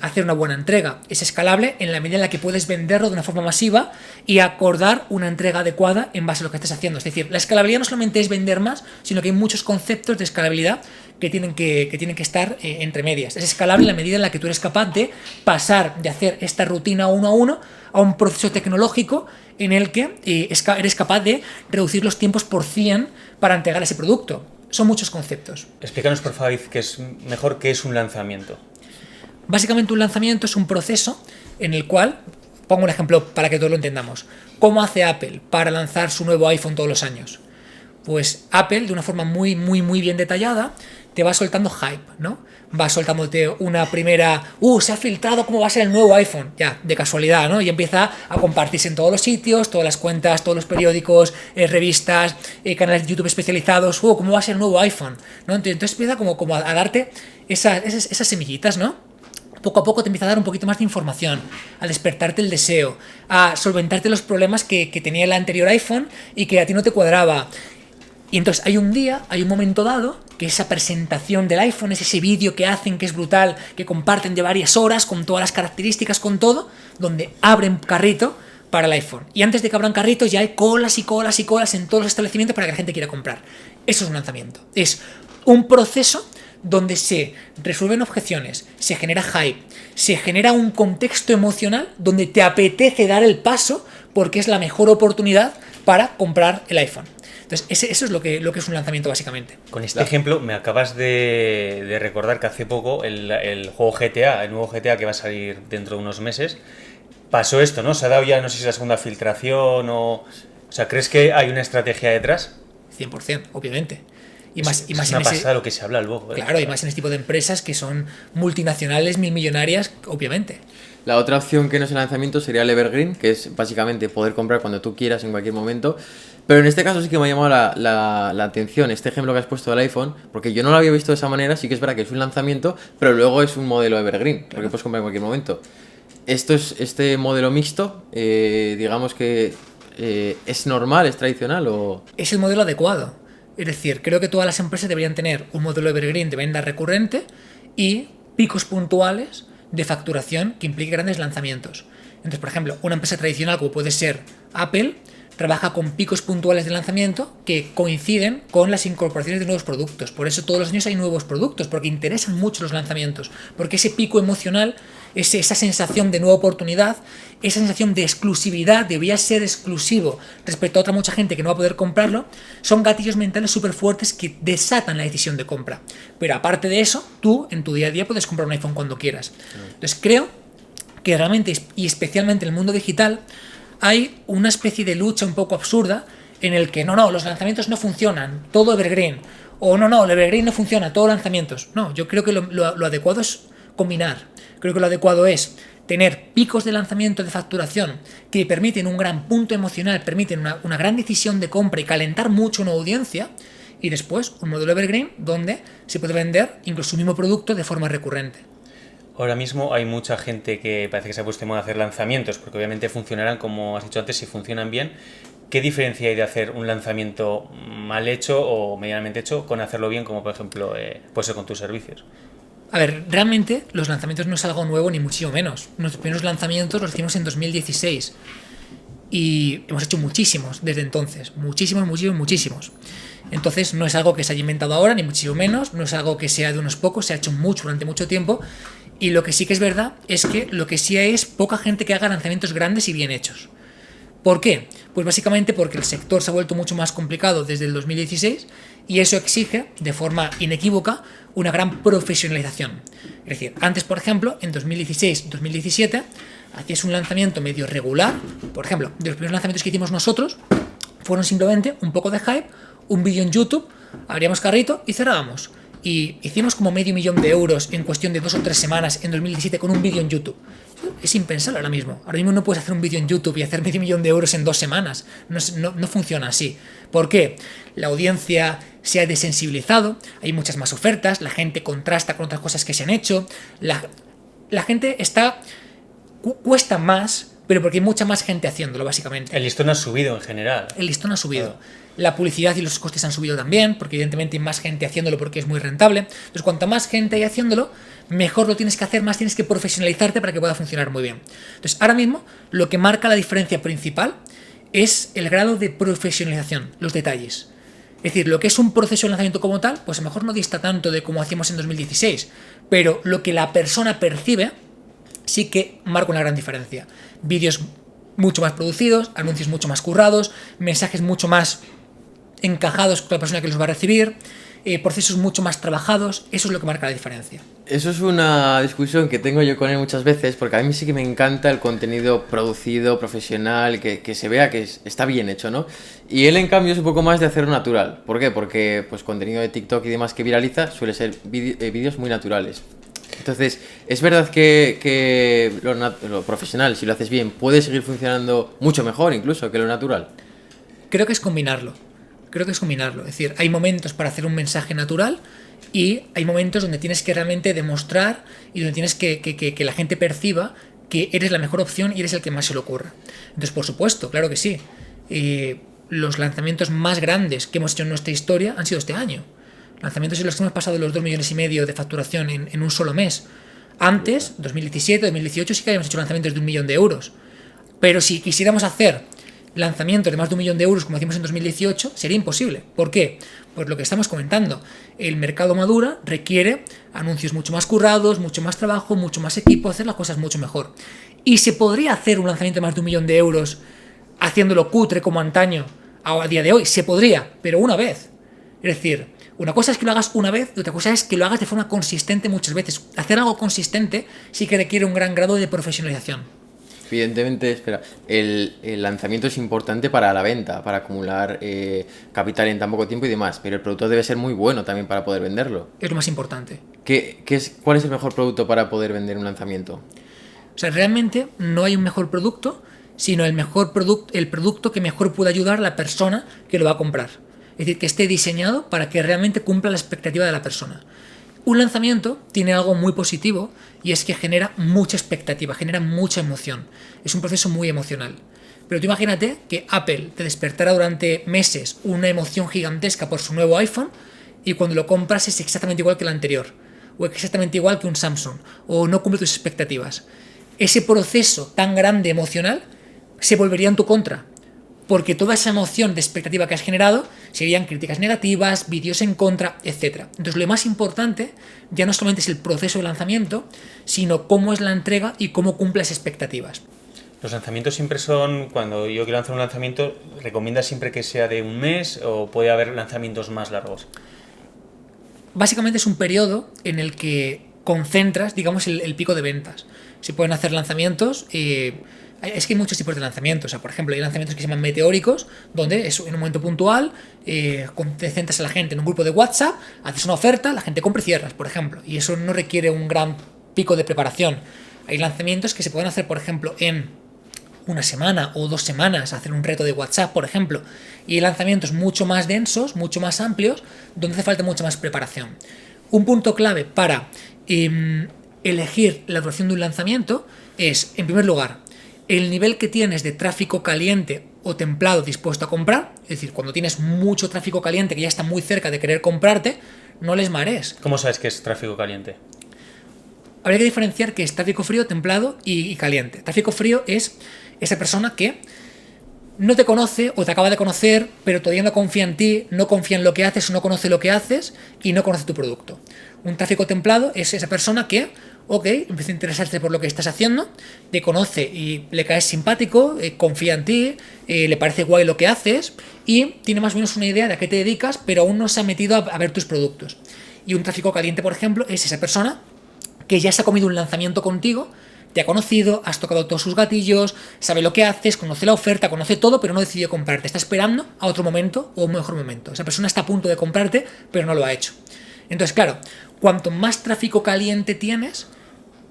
[SPEAKER 1] hacer una buena entrega. Es escalable en la medida en la que puedes venderlo de una forma masiva y acordar una entrega adecuada en base a lo que estés haciendo. Es decir, la escalabilidad no solamente es vender más, sino que hay muchos conceptos de escalabilidad que tienen que estar entre medias. Es escalable en la medida en la que tú eres capaz de pasar de hacer esta rutina 1 a 1 a un proceso tecnológico en el que eres capaz de reducir los tiempos por 100 para entregar ese producto. Son muchos conceptos.
[SPEAKER 3] Explícanos, por favor, qué es mejor qué es un lanzamiento.
[SPEAKER 1] Básicamente un lanzamiento es un proceso en el cual, pongo un ejemplo para que todos lo entendamos, ¿cómo hace Apple para lanzar su nuevo iPhone todos los años? Pues Apple, de una forma muy bien detallada, te va soltando hype, ¿no? Va soltándote una primera, se ha filtrado cómo va a ser el nuevo iPhone, ya, de casualidad, ¿no? Y empieza a compartirse en todos los sitios, todas las cuentas, todos los periódicos, revistas, canales de YouTube especializados, cómo va a ser el nuevo iPhone, ¿no? Entonces empieza como a darte esas semillitas, ¿no? Poco a poco te empieza a dar un poquito más de información, a despertarte el deseo, a solventarte los problemas que tenía el anterior iPhone y que a ti no te cuadraba. Y entonces hay un momento dado, que esa presentación del iPhone, es ese vídeo que hacen, que es brutal, que comparten de varias horas, con todas las características, con todo, donde abren carrito para el iPhone. Y antes de que abran carritos ya hay colas y colas y colas en todos los establecimientos para que la gente quiera comprar. Eso es un lanzamiento. Es un proceso donde se resuelven objeciones, se genera hype, se genera un contexto emocional donde te apetece dar el paso porque es la mejor oportunidad para comprar el iPhone. Entonces, eso es lo que es un lanzamiento básicamente.
[SPEAKER 3] Con este ejemplo me acabas de recordar que hace poco el juego GTA, el nuevo GTA que va a salir dentro de unos meses, pasó esto, ¿no? Se ha dado ya, no sé si es la segunda filtración o sea, ¿crees que hay una estrategia detrás?
[SPEAKER 1] 100%, obviamente. Y
[SPEAKER 3] es
[SPEAKER 1] más
[SPEAKER 3] una
[SPEAKER 1] en
[SPEAKER 3] pasada lo que se habla luego.
[SPEAKER 1] Claro, y más en este tipo de empresas que son multinacionales, millonarias, obviamente.
[SPEAKER 2] La otra opción que no es el lanzamiento sería el Evergreen, que es básicamente poder comprar cuando tú quieras en cualquier momento. Pero en este caso sí que me ha llamado la atención este ejemplo que has puesto del iPhone, porque yo no lo había visto de esa manera. Sí que es verdad que es un lanzamiento, pero luego es un modelo Evergreen, porque puedes comprar en cualquier momento. Este modelo mixto, digamos que ¿es normal, es tradicional o...?
[SPEAKER 1] Es el modelo adecuado. Es decir, creo que todas las empresas deberían tener un modelo Evergreen de venta recurrente y picos puntuales de facturación que implique grandes lanzamientos. Entonces, por ejemplo, una empresa tradicional como puede ser Apple trabaja con picos puntuales de lanzamiento que coinciden con las incorporaciones de nuevos productos. Por eso todos los años hay nuevos productos, porque interesan mucho los lanzamientos, porque ese pico emocional, esa sensación de nueva oportunidad, esa sensación de exclusividad, de voy a ser exclusivo respecto a otra mucha gente que no va a poder comprarlo, son gatillos mentales súper fuertes que desatan la decisión de compra. Pero aparte de eso, tú en tu día a día puedes comprar un iPhone cuando quieras. Entonces creo que realmente, y especialmente en el mundo digital, hay una especie de lucha un poco absurda en el que no, los lanzamientos no funcionan, todo evergreen, o no, el evergreen no funciona, todo lanzamientos. No, yo creo que lo adecuado es combinar. Creo que lo adecuado es tener picos de lanzamiento de facturación que permiten un gran punto emocional, permiten una gran decisión de compra y calentar mucho una audiencia, y después un modelo evergreen donde se puede vender incluso un mismo producto de forma recurrente.
[SPEAKER 3] Ahora mismo hay mucha gente que parece que se ha puesto en moda hacer lanzamientos, porque obviamente funcionarán, como has dicho antes, si funcionan bien. ¿Qué diferencia hay de hacer un lanzamiento mal hecho o medianamente hecho con hacerlo bien, como por ejemplo puede ser con tus servicios?
[SPEAKER 1] A ver, realmente los lanzamientos no es algo nuevo ni muchísimo menos. Nuestros primeros lanzamientos los hicimos en 2016 y hemos hecho muchísimos desde entonces, muchísimos. Entonces no es algo que se haya inventado ahora, ni muchísimo menos, no es algo que sea de unos pocos, se ha hecho mucho durante mucho tiempo. Y lo que sí que es verdad es que lo que sí hay es poca gente que haga lanzamientos grandes y bien hechos. ¿Por qué? Pues básicamente porque el sector se ha vuelto mucho más complicado desde el 2016 y eso exige, de forma inequívoca, una gran profesionalización. Es decir, antes, por ejemplo, en 2016-2017, hacías un lanzamiento medio regular. Por ejemplo, de los primeros lanzamientos que hicimos nosotros fueron simplemente un poco de hype, un vídeo en YouTube, abríamos carrito y cerrábamos. Y hicimos como 500.000 de euros en cuestión de 2 o 3 semanas en 2017 con un vídeo en YouTube. Es impensable ahora mismo. Ahora mismo no puedes hacer un vídeo en YouTube y hacer 500.000 de euros en 2 semanas. No funciona así. ¿Por qué? La audiencia se ha desensibilizado, hay muchas más ofertas, la gente contrasta con otras cosas que se han hecho, la gente cuesta más, pero porque hay mucha más gente haciéndolo, básicamente.
[SPEAKER 3] El listón ha subido en general.
[SPEAKER 1] El listón ha subido. La publicidad y los costes han subido también, porque evidentemente hay más gente haciéndolo porque es muy rentable. Entonces, cuanta más gente hay haciéndolo, mejor lo tienes que hacer, más tienes que profesionalizarte para que pueda funcionar muy bien. Entonces, ahora mismo, lo que marca la diferencia principal es el grado de profesionalización, los detalles. Es decir, lo que es un proceso de lanzamiento como tal, pues a lo mejor no dista tanto de como hacíamos en 2016, pero lo que la persona percibe sí que marca una gran diferencia. Vídeos mucho más producidos, anuncios mucho más currados, mensajes mucho más encajados con la persona que los va a recibir, procesos mucho más trabajados. Eso es lo que marca la diferencia.
[SPEAKER 2] Eso es una discusión que tengo yo con él muchas veces, porque a mí sí que me encanta el contenido producido, profesional, que se vea que está bien hecho, ¿no? Y él, en cambio, es un poco más de hacerlo natural. ¿Por qué? Porque pues contenido de TikTok y demás que viraliza suele ser vídeos muy naturales. Entonces, es verdad que lo profesional, si lo haces bien, puede seguir funcionando mucho mejor incluso que lo natural.
[SPEAKER 1] Creo que es combinarlo. Es decir, hay momentos para hacer un mensaje natural y hay momentos donde tienes que realmente demostrar y donde tienes que la gente perciba que eres la mejor opción y eres el que más se le ocurra. Entonces, por supuesto, claro que sí. Los lanzamientos más grandes que hemos hecho en nuestra historia han sido este año. Lanzamientos en los que hemos pasado los 2,5 millones de facturación en un solo mes. Antes, 2017, 2018, sí que habíamos hecho lanzamientos de 1 millón de euros. Pero si quisiéramos hacer lanzamientos de más de 1 millón de euros como hicimos en 2018, sería imposible. ¿Por qué? Pues lo que estamos comentando. El mercado madura, requiere anuncios mucho más currados, mucho más trabajo, mucho más equipo, hacer las cosas mucho mejor. Y se podría hacer un lanzamiento de más de 1 millón de euros haciéndolo cutre como antaño a día de hoy. Se podría, pero una vez. Es decir, una cosa es que lo hagas una vez y otra cosa es que lo hagas de forma consistente muchas veces. Hacer algo consistente sí que requiere un gran grado de profesionalización.
[SPEAKER 2] Evidentemente, espera, el lanzamiento es importante para la venta, para acumular capital en tan poco tiempo y demás, pero el producto debe ser muy bueno también para poder venderlo.
[SPEAKER 1] Es lo más importante.
[SPEAKER 2] ¿Cuál es el mejor producto para poder vender un lanzamiento?
[SPEAKER 1] O sea, realmente no hay un mejor producto, sino el producto que mejor pueda ayudar a la persona que lo va a comprar. Es decir, que esté diseñado para que realmente cumpla la expectativa de la persona. Un lanzamiento tiene algo muy positivo y es que genera mucha expectativa, genera mucha emoción. Es un proceso muy emocional. Pero tú imagínate que Apple te despertara durante meses una emoción gigantesca por su nuevo iPhone y cuando lo compras es exactamente igual que el anterior. o exactamente igual que un Samsung, o no cumple tus expectativas. Ese proceso tan grande emocional se volvería en tu contra, porque toda esa emoción de expectativa que has generado serían críticas negativas, vídeos en contra, etc. Entonces lo más importante ya no solamente es el proceso de lanzamiento, sino cómo es la entrega y cómo cumple las expectativas.
[SPEAKER 3] Los lanzamientos siempre son, cuando yo quiero lanzar un lanzamiento, ¿recomiendas siempre que sea de un mes o puede haber lanzamientos más largos?
[SPEAKER 1] Básicamente es un periodo en el que concentras, digamos, el pico de ventas. Se pueden hacer lanzamientos, es que hay muchos tipos de lanzamientos. O sea, por ejemplo, hay lanzamientos que se llaman meteóricos, donde es en un momento puntual, te centras a la gente en un grupo de WhatsApp, haces una oferta, la gente compra y cierras, por ejemplo. Y eso no requiere un gran pico de preparación. Hay lanzamientos que se pueden hacer, por ejemplo, en una semana o 2 semanas, hacer un reto de WhatsApp, por ejemplo. Y hay lanzamientos mucho más densos, mucho más amplios, donde hace falta mucha más preparación. Un punto clave para elegir la duración de un lanzamiento es, en primer lugar, el nivel que tienes de tráfico caliente o templado dispuesto a comprar. Es decir, cuando tienes mucho tráfico caliente que ya está muy cerca de querer comprarte, no les marees.
[SPEAKER 3] ¿Cómo sabes que es tráfico caliente?
[SPEAKER 1] Habría que diferenciar qué es tráfico frío, templado y caliente. Tráfico frío es esa persona que no te conoce o te acaba de conocer, pero todavía no confía en ti, no confía en lo que haces o no conoce lo que haces y no conoce tu producto. Un tráfico templado es esa persona que, empieza a interesarse por lo que estás haciendo, te conoce y le caes simpático, confía en ti, le parece guay lo que haces y tiene más o menos una idea de a qué te dedicas, pero aún no se ha metido a ver tus productos. Y un tráfico caliente, por ejemplo, es esa persona que ya se ha comido un lanzamiento contigo, te ha conocido, has tocado todos sus gatillos, sabe lo que haces, conoce la oferta, conoce todo, pero no decidió comprarte. Está esperando a otro momento o un mejor momento. Esa persona está a punto de comprarte, pero no lo ha hecho. Entonces, claro, cuanto más tráfico caliente tienes,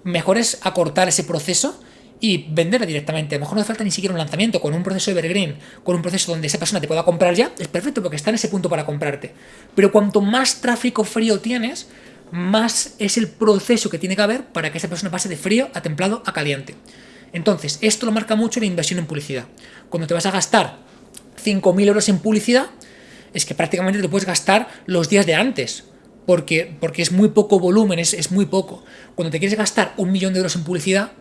[SPEAKER 1] mejor es acortar ese proceso y venderla directamente. A lo mejor no hace falta ni siquiera un lanzamiento. Con un proceso evergreen, con un proceso donde esa persona te pueda comprar ya, es perfecto porque está en ese punto para comprarte. Pero cuanto más tráfico frío tienes, más es el proceso que tiene que haber para que esa persona pase de frío a templado a caliente. Entonces, esto lo marca mucho la inversión en publicidad. Cuando te vas a gastar 5.000 euros en publicidad, es que prácticamente te lo puedes gastar los días de antes, porque es muy poco volumen, es muy poco. Cuando te quieres gastar 1 millón de euros en publicidad,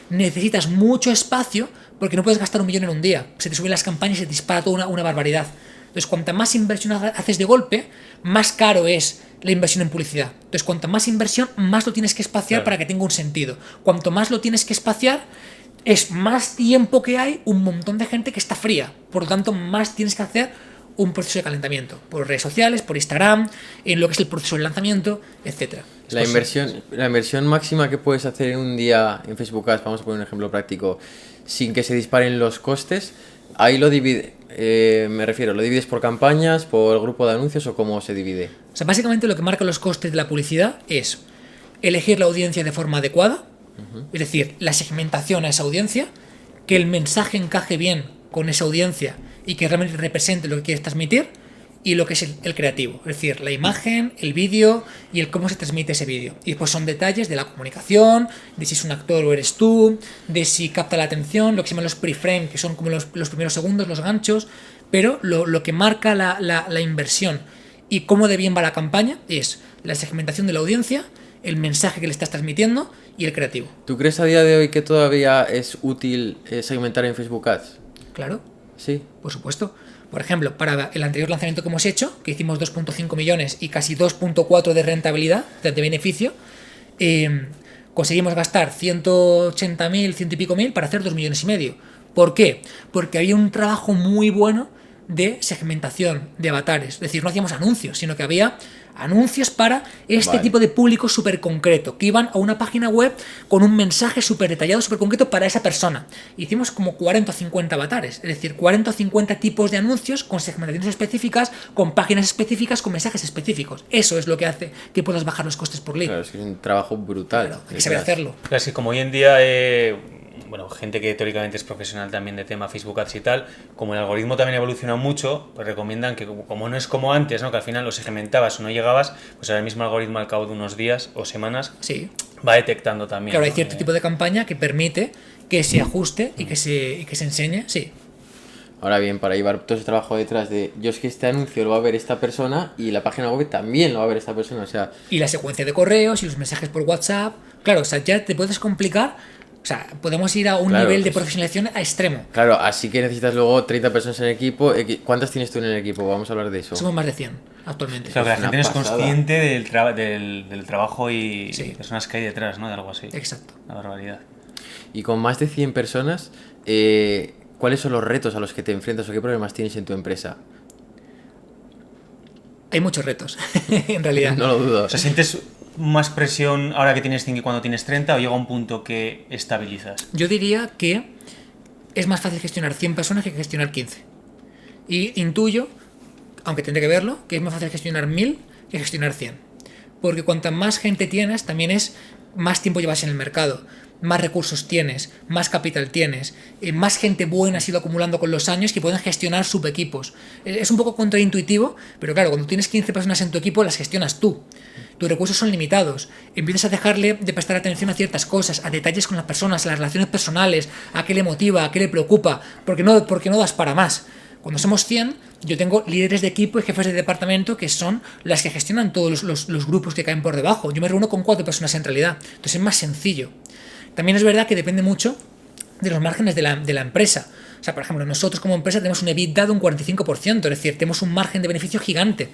[SPEAKER 1] necesitas mucho espacio porque no puedes gastar 1 millón en un día. Se te suben las campañas y se te dispara toda una barbaridad. Entonces, cuanta más inversión haces de golpe, más caro es la inversión en publicidad. Entonces, cuanta más inversión, más lo tienes que espaciar, claro, para que tenga un sentido. Cuanto más lo tienes que espaciar, es más tiempo que hay un montón de gente que está fría. Por lo tanto, más tienes que hacer un proceso de calentamiento. Por redes sociales, por Instagram, en lo que es el proceso del lanzamiento, etc.
[SPEAKER 2] La inversión máxima que puedes hacer en un día en Facebook Ads, vamos a poner un ejemplo práctico, sin que se disparen los costes, ahí lo divide. Me refiero, ¿lo divides por campañas, por grupo de anuncios o cómo se divide?
[SPEAKER 1] O sea, básicamente lo que marca los costes de la publicidad es elegir la audiencia de forma adecuada, es decir, la segmentación a esa audiencia, que el mensaje encaje bien con esa audiencia y que realmente represente lo que quieres transmitir, y lo que es el creativo, es decir, la imagen, el vídeo y el cómo se transmite ese vídeo. Y después son detalles de la comunicación, de si es un actor o eres tú, de si capta la atención, lo que se llaman los pre-frame, que son como los primeros segundos, los ganchos, pero lo que marca la inversión y cómo de bien va la campaña es la segmentación de la audiencia, el mensaje que le estás transmitiendo y el creativo.
[SPEAKER 2] ¿Tú crees a día de hoy que todavía es útil segmentar en Facebook Ads?
[SPEAKER 1] Claro.
[SPEAKER 2] Sí.
[SPEAKER 1] Por supuesto. Por ejemplo, para el anterior lanzamiento que hemos hecho, que hicimos 2.5 millones y casi 2.4 de rentabilidad, de beneficio, conseguimos gastar 180.000, 100 y pico mil para hacer 2,5 millones. ¿Por qué? Porque había un trabajo muy bueno de segmentación de avatares. Es decir, no hacíamos anuncios, sino que había anuncios para este tipo de público súper concreto, que iban a una página web con un mensaje súper detallado, súper concreto para esa persona. Hicimos como 40 o 50 avatares, es decir, 40 o 50 tipos de anuncios con segmentaciones específicas, con páginas específicas, con mensajes específicos. Eso es lo que hace que puedas bajar los costes por lead.
[SPEAKER 2] Claro, es que es un trabajo brutal.
[SPEAKER 1] Claro, hay que saber hacerlo.
[SPEAKER 3] Claro, es que como hoy en día... gente que teóricamente es profesional también de tema Facebook Ads y tal, como el algoritmo también evoluciona mucho, pues recomiendan que como no es como antes, ¿no? Que al final lo segmentabas o no llegabas, pues ahora mismo el algoritmo al cabo de unos días o semanas va detectando también.
[SPEAKER 1] Claro, hay
[SPEAKER 3] ¿no?
[SPEAKER 1] cierto tipo de campaña que permite que se ajuste y que se enseñe, sí.
[SPEAKER 2] Ahora bien, para llevar todo ese trabajo detrás de, yo es que este anuncio lo va a ver esta persona y la página web también lo va a ver esta persona, o sea...
[SPEAKER 1] Y la secuencia de correos y los mensajes por WhatsApp. Claro, o sea, ya te puedes complicar. O sea, podemos ir a un
[SPEAKER 2] Claro,
[SPEAKER 1] nivel de
[SPEAKER 2] es-
[SPEAKER 1] profesionalización a extremo.
[SPEAKER 2] Claro, así que necesitas luego 30 personas en el equipo. ¿Cuántas tienes tú en el equipo? Vamos a hablar de eso.
[SPEAKER 1] Somos más de 100 actualmente.
[SPEAKER 3] Claro, que la
[SPEAKER 2] Es
[SPEAKER 3] gente
[SPEAKER 2] una
[SPEAKER 3] no es
[SPEAKER 2] pasada.
[SPEAKER 3] consciente del trabajo y
[SPEAKER 1] Sí.
[SPEAKER 3] personas que hay detrás, ¿no? De algo así.
[SPEAKER 1] Exacto.
[SPEAKER 3] La barbaridad.
[SPEAKER 2] Y con más de 100 personas, ¿cuáles son los retos a los que te enfrentas o qué problemas tienes en tu empresa?
[SPEAKER 1] Hay muchos retos, en realidad.
[SPEAKER 2] No lo dudo.
[SPEAKER 3] O sea, ¿sientes más presión ahora que tienes 100 que cuando tienes 30 o llega un punto que estabilizas?
[SPEAKER 1] Yo diría que es más fácil gestionar 100 personas que gestionar 15. Y intuyo, aunque tendré que verlo, que es más fácil gestionar 1000 que gestionar 100. Porque cuanta más gente tienes, también es más tiempo llevas en el mercado, más recursos tienes, más capital tienes, más gente buena has ido acumulando con los años que pueden gestionar subequipos. Es un poco contraintuitivo, pero claro, cuando tienes 15 personas en tu equipo, las gestionas tú. Tus recursos son limitados. Empiezas a dejarle de prestar atención a ciertas cosas, a detalles con las personas, a las relaciones personales, a qué le motiva, a qué le preocupa, porque no das para más. Cuando somos 100, yo tengo líderes de equipo y jefes de departamento que son las que gestionan todos los grupos que caen por debajo. Yo me reúno con 4 personas en realidad. Entonces es más sencillo. También es verdad que depende mucho de los márgenes de la empresa. O sea, por ejemplo, nosotros como empresa tenemos un EBITDA de un 45%, es decir, tenemos un margen de beneficio gigante.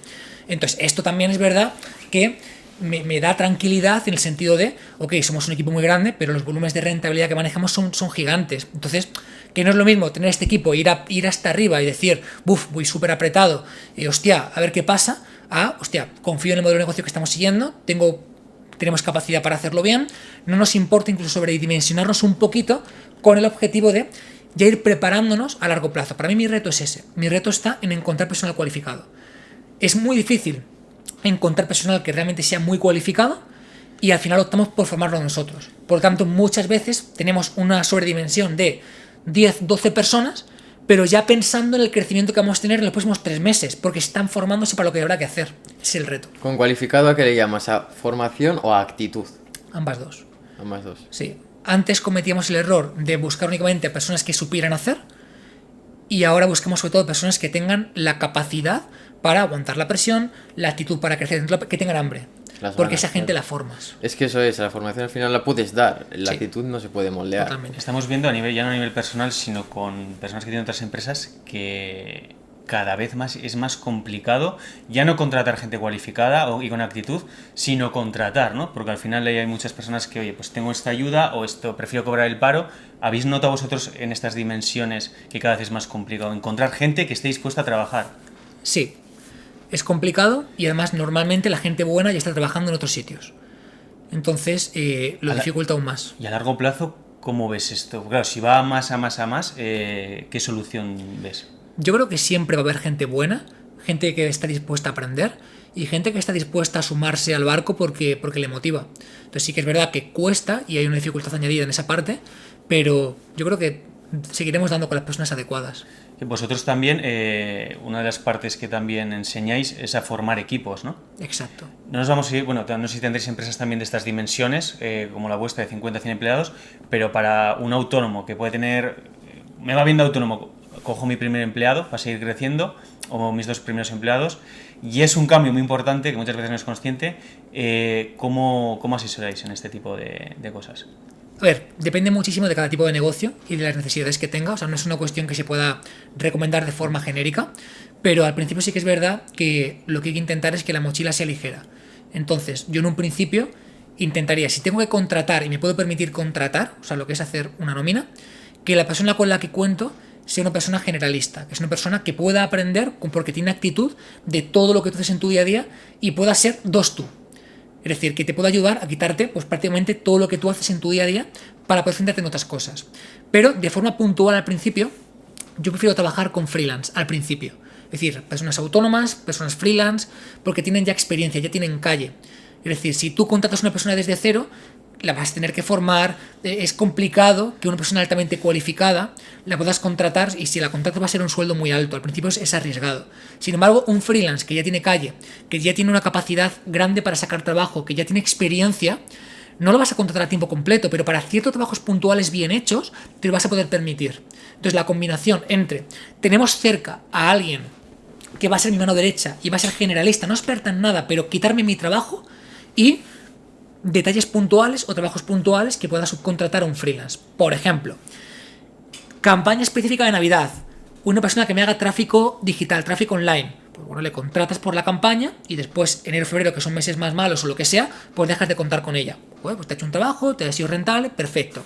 [SPEAKER 1] Entonces, esto también es verdad que me da tranquilidad en el sentido de, ok, somos un equipo muy grande, pero los volúmenes de rentabilidad que manejamos son gigantes. Entonces, que no es lo mismo tener este equipo, ir hasta arriba y decir, buf, voy súper apretado, hostia, a ver qué pasa, hostia, confío en el modelo de negocio que estamos siguiendo, tenemos capacidad para hacerlo bien, no nos importa incluso sobredimensionarnos un poquito con el objetivo de ya ir preparándonos a largo plazo. Para mí mi reto es ese, mi reto está en encontrar personal cualificado. Es muy difícil encontrar personal que realmente sea muy cualificado y al final optamos por formarlo nosotros. Por lo tanto, muchas veces tenemos una sobredimensión de 10, 12 personas, pero ya pensando en el crecimiento que vamos a tener en los próximos 3 meses, porque están formándose para lo que habrá que hacer. Es el reto.
[SPEAKER 2] ¿Con cualificado a qué le llamas? ¿A formación o a actitud?
[SPEAKER 1] Ambas dos.
[SPEAKER 2] Ambas dos.
[SPEAKER 1] Sí. Antes cometíamos el error de buscar únicamente a personas que supieran hacer y ahora buscamos sobre todo personas que tengan la capacidad para aguantar la presión, la actitud para crecer, que tengan hambre.
[SPEAKER 2] Las
[SPEAKER 1] Porque
[SPEAKER 2] ganas,
[SPEAKER 1] esa gente
[SPEAKER 2] claro.
[SPEAKER 1] la formas.
[SPEAKER 2] Es que eso es, la formación al final la puedes dar, la
[SPEAKER 1] Sí.
[SPEAKER 2] actitud no se puede moldear.
[SPEAKER 1] Totalmente.
[SPEAKER 3] Estamos viendo a nivel, ya no a nivel personal, sino con personas que tienen otras empresas que cada vez más es más complicado ya no contratar gente cualificada y con actitud, sino contratar, ¿no? Porque al final hay muchas personas que, oye, pues tengo esta ayuda o esto, prefiero cobrar el paro. ¿Habéis notado vosotros en estas dimensiones que cada vez es más complicado encontrar gente que esté dispuesta a trabajar?
[SPEAKER 1] Sí. Es complicado y además normalmente la gente buena ya está trabajando en otros sitios. Entonces lo dificulta aún más.
[SPEAKER 3] Y a largo plazo, ¿cómo ves esto? Claro, si va a más, ¿qué solución ves?
[SPEAKER 1] Yo creo que siempre va a haber gente buena, gente que está dispuesta a aprender y gente que está dispuesta a sumarse al barco porque le motiva. Entonces sí que es verdad que cuesta y hay una dificultad añadida en esa parte, pero yo creo que seguiremos dando con las personas adecuadas.
[SPEAKER 3] Vosotros también, una de las partes que también enseñáis es a formar equipos, ¿no?
[SPEAKER 1] Exacto.
[SPEAKER 3] No nos vamos a ir, bueno, no sé si tendréis empresas también de estas dimensiones, como la vuestra de 50 a 100 empleados, pero para un autónomo que puede tener, me va bien de autónomo, cojo mi primer empleado para seguir creciendo, o mis 2 primeros empleados, y es un cambio muy importante que muchas veces no es consciente. ¿Cómo asesoráis en este tipo de cosas?
[SPEAKER 1] A ver, depende muchísimo de cada tipo de negocio y de las necesidades que tenga. O sea, no es una cuestión que se pueda recomendar de forma genérica, pero al principio sí que es verdad que lo que hay que intentar es que la mochila sea ligera. Entonces, yo en un principio intentaría, si tengo que contratar y me puedo permitir contratar, o sea, lo que es hacer una nómina, que la persona con la que cuento sea una persona generalista, que es una persona que pueda aprender porque tiene actitud de todo lo que tú haces en tu día a día y pueda ser dos tú. Es decir, que te pueda ayudar a quitarte pues prácticamente todo lo que tú haces en tu día a día para poder centrarte en otras cosas. Pero de forma puntual al principio, yo prefiero trabajar con freelance al principio. Es decir, personas autónomas, personas freelance, porque tienen ya experiencia, ya tienen calle. Es decir, si tú contratas a una persona desde cero, la vas a tener que formar, es complicado que una persona altamente cualificada la puedas contratar y si la contratas va a ser un sueldo muy alto, al principio es arriesgado. Sin embargo, un freelance que ya tiene calle, que ya tiene una capacidad grande para sacar trabajo, que ya tiene experiencia, no lo vas a contratar a tiempo completo, pero para ciertos trabajos puntuales bien hechos, te lo vas a poder permitir. Entonces la combinación entre tenemos cerca a alguien que va a ser mi mano derecha y va a ser generalista, no experta en nada, pero quitarme mi trabajo, y detalles puntuales o trabajos puntuales que pueda subcontratar a un freelance. Por ejemplo, campaña específica de Navidad, una persona que me haga tráfico digital, tráfico online. Pues bueno, le contratas por la campaña y después enero, febrero, que son meses más malos o lo que sea, pues dejas de contar con ella. Bueno, pues te ha hecho un trabajo, te ha sido rentable, perfecto.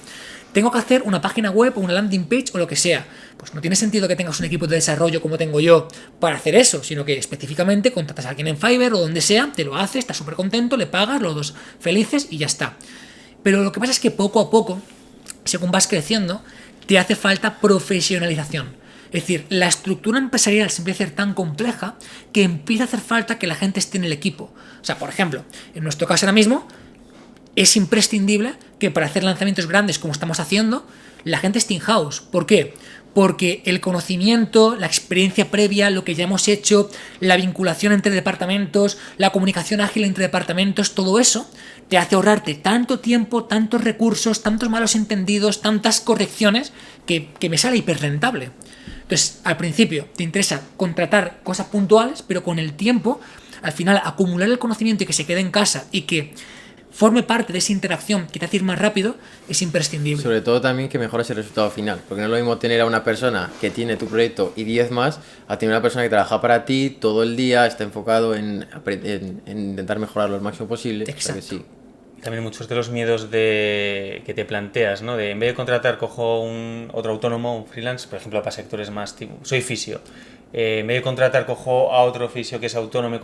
[SPEAKER 1] Tengo que hacer una página web o una landing page o lo que sea. Pues no tiene sentido que tengas un equipo de desarrollo como tengo yo para hacer eso, sino que específicamente contratas a alguien en Fiverr o donde sea, te lo hace, estás súper contento, le pagas, los dos felices y ya está. Pero lo que pasa es que poco a poco, según vas creciendo, te hace falta profesionalización. Es decir, la estructura empresarial se empieza a ser tan compleja que empieza a hacer falta que la gente esté en el equipo. O sea, por ejemplo, en nuestro caso ahora mismo, es imprescindible que para hacer lanzamientos grandes como estamos haciendo, la gente esté in-house. ¿Por qué? Porque el conocimiento, la experiencia previa, lo que ya hemos hecho, la vinculación entre departamentos, la comunicación ágil entre departamentos, todo eso te hace ahorrarte tanto tiempo, tantos recursos, tantos malos entendidos, tantas correcciones, que me sale hiperrentable. Entonces, al principio te interesa contratar cosas puntuales, pero con el tiempo, al final, acumular el conocimiento y que se quede en casa y que forme parte de esa interacción que te hace ir más rápido, es imprescindible.
[SPEAKER 2] Sobre todo también que mejoras el resultado final, porque no es lo mismo tener a una persona que tiene tu proyecto y 10 más, a tener una persona que trabaja para ti todo el día, está enfocado en intentar mejorarlo lo máximo posible.
[SPEAKER 1] Exacto.
[SPEAKER 2] O sea que sí.
[SPEAKER 3] También muchos de los miedos que te planteas, ¿no? De en vez de contratar, cojo otro autónomo, un freelance, por ejemplo, para sectores más tipo, soy fisio. En vez de contratar, cojo a otro fisio que es autónomo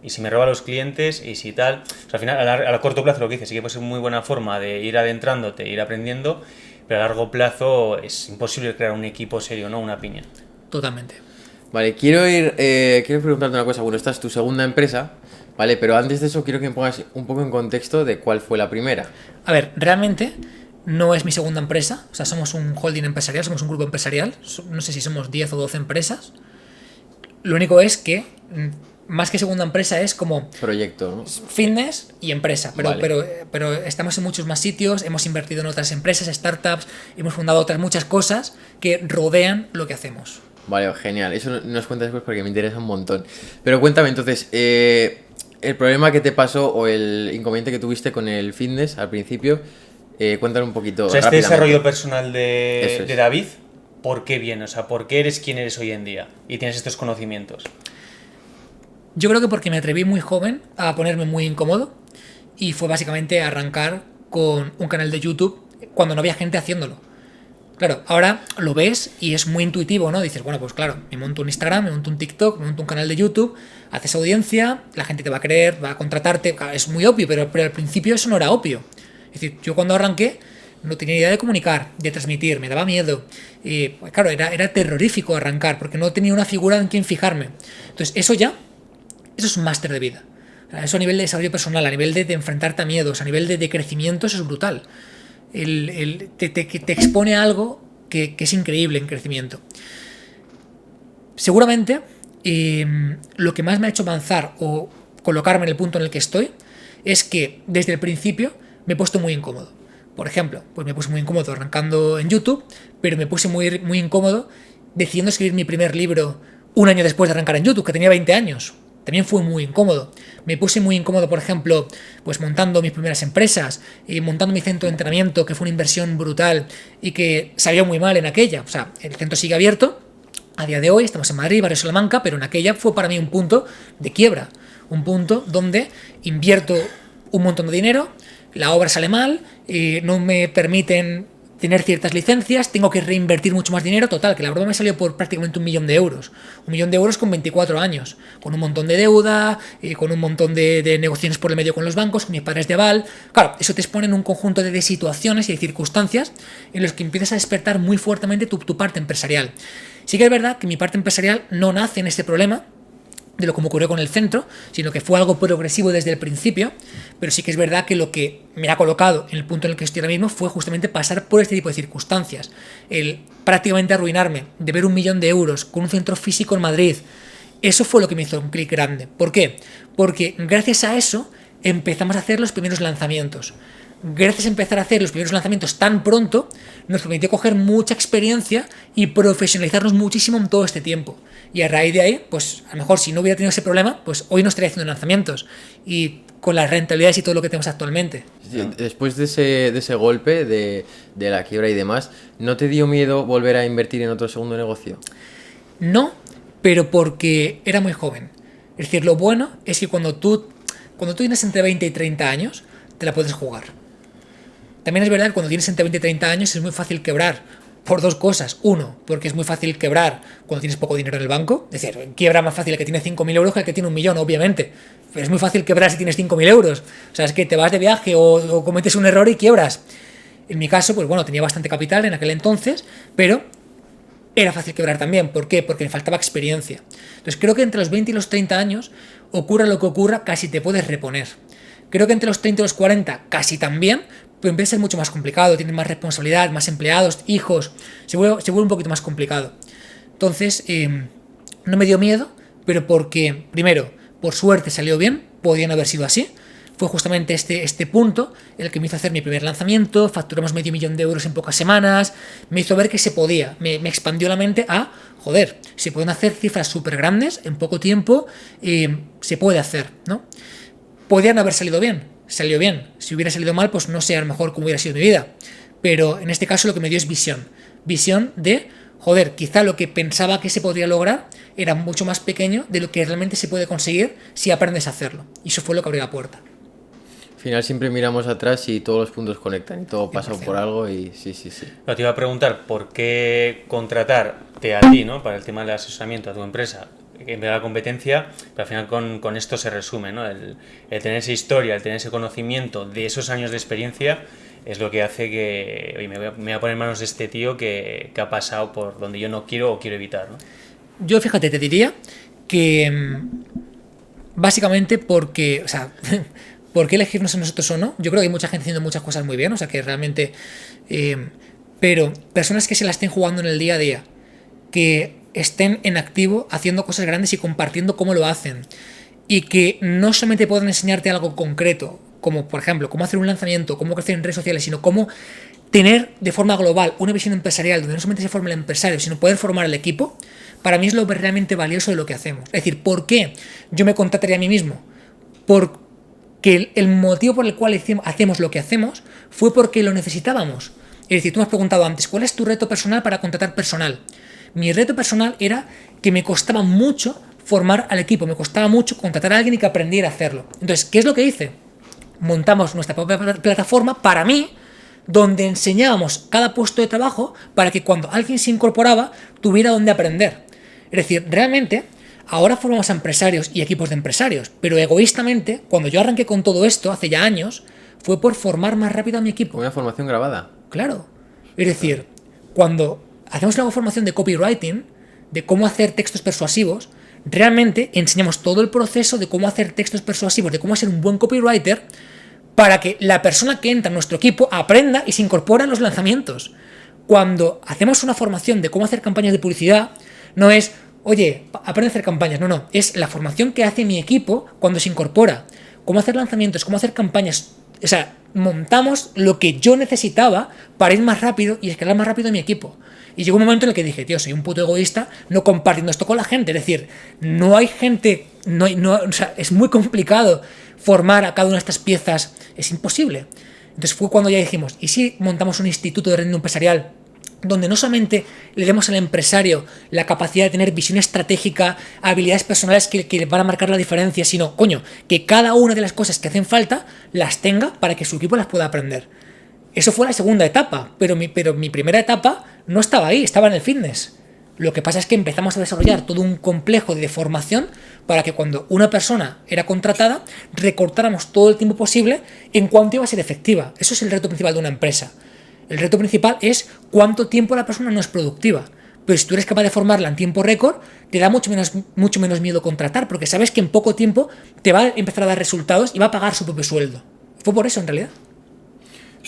[SPEAKER 3] y si me roba los clientes y si tal. O sea, al final, a corto plazo, lo que dices, sí que puede ser muy buena forma de ir adentrándote, ir aprendiendo, pero a largo plazo es imposible crear un equipo serio, ¿no? Una piña.
[SPEAKER 1] Totalmente.
[SPEAKER 2] Vale, quiero preguntarte una cosa. Bueno, esta es tu segunda empresa, ¿vale? Pero antes de eso quiero que me pongas un poco en contexto de cuál fue la primera.
[SPEAKER 1] A ver, realmente no es mi segunda empresa. O sea, somos un holding empresarial, somos un grupo empresarial. No sé si somos 10 o 12 empresas. Lo único es que, más que segunda empresa, es como
[SPEAKER 2] Proyecto, ¿no?
[SPEAKER 1] fitness y empresa. Pero,
[SPEAKER 2] Vale.
[SPEAKER 1] pero estamos en muchos más sitios, hemos invertido en otras empresas, startups, hemos fundado otras muchas cosas que rodean lo que hacemos.
[SPEAKER 2] Vale, genial. Eso nos cuentas después porque me interesa un montón. Pero cuéntame entonces, el problema que te pasó o el inconveniente que tuviste con el fitness al principio, cuéntame un poquito.
[SPEAKER 3] O sea, este
[SPEAKER 2] rápidamente.
[SPEAKER 3] desarrollo personal
[SPEAKER 2] Eso es.
[SPEAKER 3] de David, ¿por qué viene? O sea, ¿por qué eres quien eres hoy en día y tienes estos conocimientos?
[SPEAKER 1] Yo creo que porque me atreví muy joven a ponerme muy incómodo y fue básicamente arrancar con un canal de YouTube cuando no había gente haciéndolo. Claro, ahora lo ves y es muy intuitivo, ¿no? Dices, bueno, pues claro, me monto un Instagram, me monto un TikTok, me monto un canal de YouTube, haces audiencia, la gente te va a creer, va a contratarte, claro, es muy obvio, pero al principio eso no era obvio. Es decir, yo cuando arranqué no tenía idea de comunicar, de transmitir, me daba miedo. Pues claro, era terrorífico arrancar porque no tenía una figura en quien fijarme. Entonces, eso es un máster de vida. O sea, eso a nivel de desarrollo personal, a nivel de enfrentarte a miedos, a nivel de crecimiento, eso es brutal. Te expone a algo que es increíble en crecimiento. Seguramente lo que más me ha hecho avanzar o colocarme en el punto en el que estoy es que desde el principio me he puesto muy incómodo. Por ejemplo, pues me puse muy incómodo arrancando en YouTube, pero me puse muy, muy incómodo decidiendo escribir mi primer libro un año después de arrancar en YouTube, que tenía 20 años. También fue muy incómodo. Me puse muy incómodo, por ejemplo, pues montando mis primeras empresas y montando mi centro de entrenamiento, que fue una inversión brutal y que salió muy mal en aquella. O sea, el centro sigue abierto. A día de hoy estamos en Madrid, barrio Salamanca, pero en aquella fue para mí un punto de quiebra. Un punto donde invierto un montón de dinero, la obra sale mal, no me permiten tener ciertas licencias, tengo que reinvertir mucho más dinero, total, que la broma me salió por prácticamente 1 millón de euros. 1 millón de euros con 24 años, con un montón de deuda, con un montón de negociaciones por el medio con los bancos, con mis padres de aval. Claro, eso te expone en un conjunto de situaciones y de circunstancias en los que empiezas a despertar muy fuertemente tu parte empresarial. Sí que es verdad que mi parte empresarial no nace en este problema, de lo como ocurrió con el centro, sino que fue algo progresivo desde el principio, pero sí que es verdad que lo que me ha colocado en el punto en el que estoy ahora mismo fue justamente pasar por este tipo de circunstancias, el prácticamente arruinarme, de ver 1 millón de euros con un centro físico en Madrid. Eso fue lo que me hizo un clic grande. ¿Por qué? Porque gracias a eso empezamos a hacer los primeros lanzamientos. gracias a empezar a hacer los primeros lanzamientos tan pronto, nos permitió coger mucha experiencia y profesionalizarnos muchísimo en todo este tiempo. Y a raíz de ahí, pues a lo mejor si no hubiera tenido ese problema, pues hoy no estaría haciendo lanzamientos. Y con las rentabilidades y todo lo que tenemos actualmente.
[SPEAKER 2] Sí, después de ese golpe de la quiebra y demás, ¿no te dio miedo volver a invertir en otro segundo negocio?
[SPEAKER 1] No, pero porque era muy joven. Es decir, lo bueno es que cuando tú tienes entre 20 y 30 años, te la puedes jugar. También es verdad que cuando tienes entre 20 y 30 años es muy fácil quebrar por dos cosas. Uno, porque es muy fácil quebrar cuando tienes poco dinero en el banco. Es decir, quiebra más fácil el que tiene 5.000 euros que el que tiene 1.000.000, obviamente. Pero es muy fácil quebrar si tienes 5.000 euros. O sea, es que te vas de viaje o cometes un error y quiebras. En mi caso, pues bueno, tenía bastante capital en aquel entonces, pero era fácil quebrar también. ¿Por qué? Porque me faltaba experiencia. Entonces creo que entre los 20 y los 30 años, ocurra lo que ocurra, casi te puedes reponer. Creo que entre los 30 y los 40 casi también, pero empieza a ser mucho más complicado, tienes más responsabilidad, más empleados, hijos, se vuelve un poquito más complicado. Entonces, no me dio miedo, pero porque, primero, por suerte salió bien, podían haber sido así. Fue justamente este punto el que me hizo hacer mi primer lanzamiento, facturamos 500.000 euros en pocas semanas, me hizo ver que se podía, me expandió la mente a, joder, se pueden hacer cifras súper grandes en poco tiempo, se puede hacer, ¿no? Podían haber salido bien, salió bien. Si hubiera salido mal, pues no sé a lo mejor cómo hubiera sido mi vida. Pero en este caso lo que me dio es visión. Visión de, joder, quizá lo que pensaba que se podría lograr era mucho más pequeño de lo que realmente se puede conseguir si aprendes a hacerlo. Y eso fue lo que abrió la puerta.
[SPEAKER 2] Al final siempre miramos atrás y todos los puntos conectan y todo pasa
[SPEAKER 1] 100%.
[SPEAKER 2] por algo y sí.
[SPEAKER 3] No, te iba a preguntar por qué contratarte a ti, ¿no? Para el tema del asesoramiento a tu empresa en vez de la competencia, pero al final con esto se resume, ¿no? El tener esa historia, el tener ese conocimiento de esos años de experiencia es lo que hace que, oye, me voy a poner en manos de este tío que ha pasado por donde yo no quiero o quiero evitar, ¿no?
[SPEAKER 1] Yo, fíjate, te diría que básicamente porque, o sea, ¿por qué elegirnos a nosotros o no? Yo creo que hay mucha gente haciendo muchas cosas muy bien, o sea que realmente, pero personas que se la estén jugando en el día a día, que estén en activo haciendo cosas grandes y compartiendo cómo lo hacen, y que no solamente puedan enseñarte algo concreto, como por ejemplo cómo hacer un lanzamiento, cómo crecer en redes sociales, sino cómo tener de forma global una visión empresarial donde no solamente se forme el empresario, sino poder formar el equipo. Para mí es lo realmente valioso de lo que hacemos. Es decir, ¿por qué yo me contrataría a mí mismo? Porque el motivo por el cual hacemos lo que hacemos fue porque lo necesitábamos. Es decir, tú me has preguntado antes, ¿cuál es tu reto personal para contratar personal? Mi reto personal era que me costaba mucho formar al equipo, me costaba mucho contratar a alguien y que aprendiera a hacerlo. Entonces, ¿qué es lo que hice? Montamos nuestra propia plataforma para mí, donde enseñábamos cada puesto de trabajo para que cuando alguien se incorporaba tuviera donde aprender. Es decir, realmente ahora formamos a empresarios y equipos de empresarios, pero egoístamente, cuando yo arranqué con todo esto hace ya años, fue por formar más rápido a mi equipo.
[SPEAKER 2] Una formación grabada.
[SPEAKER 1] Claro. Es decir, cuando hacemos una formación de copywriting, de cómo hacer textos persuasivos, realmente enseñamos todo el proceso de cómo hacer textos persuasivos, de cómo ser un buen copywriter, para que la persona que entra en nuestro equipo aprenda y se incorpore a los lanzamientos. Cuando hacemos una formación de cómo hacer campañas de publicidad, no es, oye, aprende a hacer campañas, no, es la formación que hace mi equipo cuando se incorpora. Cómo hacer lanzamientos, cómo hacer campañas. O sea, montamos lo que yo necesitaba para ir más rápido y escalar más rápido a mi equipo. Y llegó un momento en el que dije, tío, soy un puto egoísta no compartiendo esto con la gente. Es decir, no hay gente, o sea, es muy complicado formar a cada una de estas piezas, es imposible. Entonces fue cuando ya dijimos, ¿y si montamos un instituto de rendimiento empresarial donde no solamente le demos al empresario la capacidad de tener visión estratégica, habilidades personales que van a marcar la diferencia, sino, coño, que cada una de las cosas que hacen falta las tenga para que su equipo las pueda aprender? Eso fue la segunda etapa, pero mi primera etapa no estaba ahí, estaba en el fitness. Lo que pasa es que empezamos a desarrollar todo un complejo de formación para que cuando una persona era contratada, recortáramos todo el tiempo posible en cuánto iba a ser efectiva. Eso es el reto principal de una empresa. El reto principal es cuánto tiempo la persona no es productiva. Pero si tú eres capaz de formarla en tiempo récord, te da mucho menos miedo contratar, porque sabes que en poco tiempo te va a empezar a dar resultados y va a pagar su propio sueldo. Fue por eso, en realidad.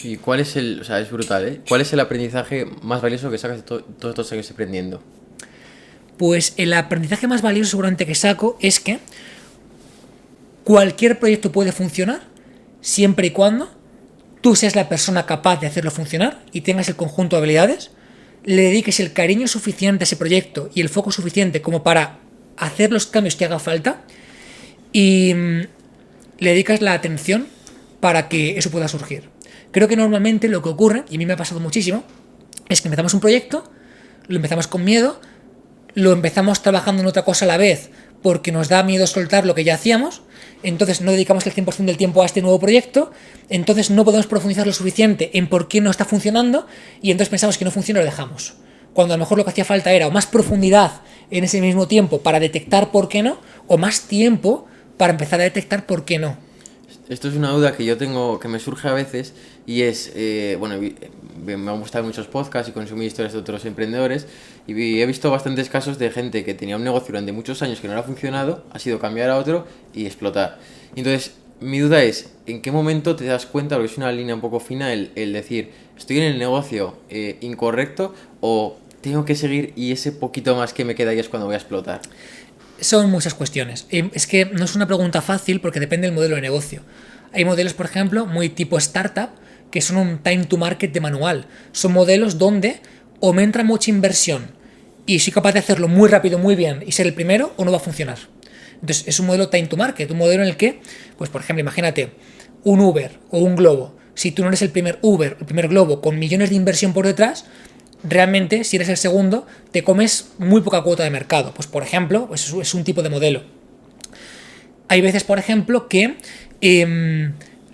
[SPEAKER 2] ¿Y cuál es o sea, es brutal, ¿eh? ¿Cuál es el aprendizaje más valioso que sacas de todos estos años aprendiendo?
[SPEAKER 1] Pues el aprendizaje más valioso seguramente que saco es que cualquier proyecto puede funcionar siempre y cuando tú seas la persona capaz de hacerlo funcionar y tengas el conjunto de habilidades, le dediques el cariño suficiente a ese proyecto y el foco suficiente como para hacer los cambios que haga falta y le dedicas la atención para que eso pueda surgir. Creo que normalmente lo que ocurre, y a mí me ha pasado muchísimo, es que empezamos un proyecto, lo empezamos con miedo, lo empezamos trabajando en otra cosa a la vez porque nos da miedo soltar lo que ya hacíamos, entonces no dedicamos el 100% del tiempo a este nuevo proyecto, entonces no podemos profundizar lo suficiente en por qué no está funcionando y entonces pensamos que no funciona y lo dejamos. Cuando a lo mejor lo que hacía falta era o más profundidad en ese mismo tiempo para detectar por qué no, o más tiempo para empezar a detectar por qué no.
[SPEAKER 2] Esto es una duda que yo tengo, que me surge a veces, y es, bueno, me han gustado muchos podcasts y consumir historias de otros emprendedores, y he visto bastantes casos de gente que tenía un negocio durante muchos años que no le ha funcionado, ha sido cambiar a otro y explotar. Entonces, mi duda es, ¿en qué momento te das cuenta, porque es una línea un poco fina, el decir, estoy en el negocio incorrecto o tengo que seguir y ese poquito más que me queda ahí es cuando voy a explotar?
[SPEAKER 1] Son muchas cuestiones. Es que no es una pregunta fácil porque depende del modelo de negocio. Hay modelos, por ejemplo, muy tipo startup, que son un time to market de manual. Son modelos donde o me entra mucha inversión y soy capaz de hacerlo muy rápido, muy bien y ser el primero, o no va a funcionar. Entonces es un modelo time to market, un modelo en el que, pues por ejemplo, imagínate un Uber o un Globo. Si tú no eres el primer Uber, el primer Globo con millones de inversión por detrás, realmente, si eres el segundo, te comes muy poca cuota de mercado. Pues, por ejemplo, pues es un tipo de modelo. Hay veces, por ejemplo, que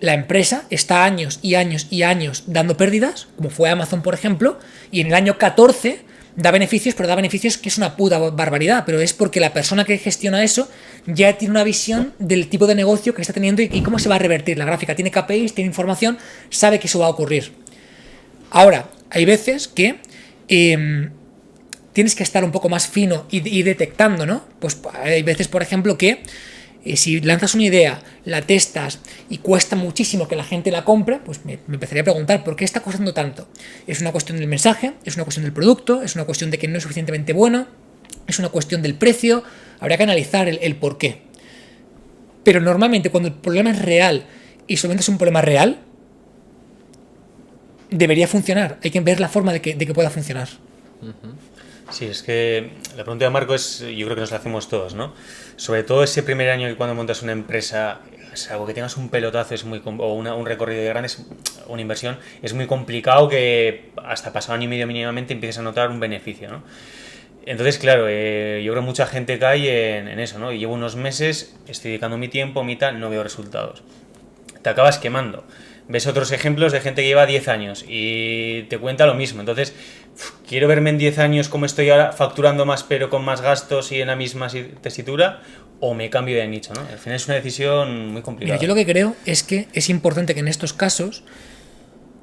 [SPEAKER 1] la empresa está años y años y años dando pérdidas, como fue Amazon, por ejemplo, y en el año 14 da beneficios, pero da beneficios que es una puta barbaridad, pero es porque la persona que gestiona eso ya tiene una visión del tipo de negocio que está teniendo y cómo se va a revertir la gráfica. Tiene KPIs, tiene información, sabe que eso va a ocurrir. Ahora, hay veces que tienes que estar un poco más fino y detectando, ¿no? Pues hay veces, por ejemplo, que si lanzas una idea, la testas y cuesta muchísimo que la gente la compre, pues me empezaría a preguntar ¿por qué está costando tanto? ¿Es una cuestión del mensaje? ¿Es una cuestión del producto? ¿Es una cuestión de que no es suficientemente bueno? ¿Es una cuestión del precio? Habría que analizar el por qué. Pero normalmente cuando el problema es real y solamente es un problema real, debería funcionar. Hay que ver la forma de que pueda funcionar.
[SPEAKER 3] Sí, es que la pregunta de Marco es, yo creo que nos la hacemos todos, ¿no? Sobre todo ese primer año que cuando montas una empresa, salvo que tengas un pelotazo o un recorrido de grandes, una inversión, es muy complicado que hasta pasado año y medio mínimamente empieces a notar un beneficio, ¿no? Entonces, claro, yo creo que mucha gente cae en eso, ¿no? Y llevo unos meses, estoy dedicando mi tiempo, no veo resultados. Te acabas quemando. Ves otros ejemplos de gente que lleva 10 años y te cuenta lo mismo. Entonces, quiero verme en 10 años como estoy ahora, facturando más pero con más gastos y en la misma tesitura, o me cambio de nicho, ¿no? Al final es una decisión muy complicada.
[SPEAKER 1] Mira, yo lo que creo es que es importante que en estos casos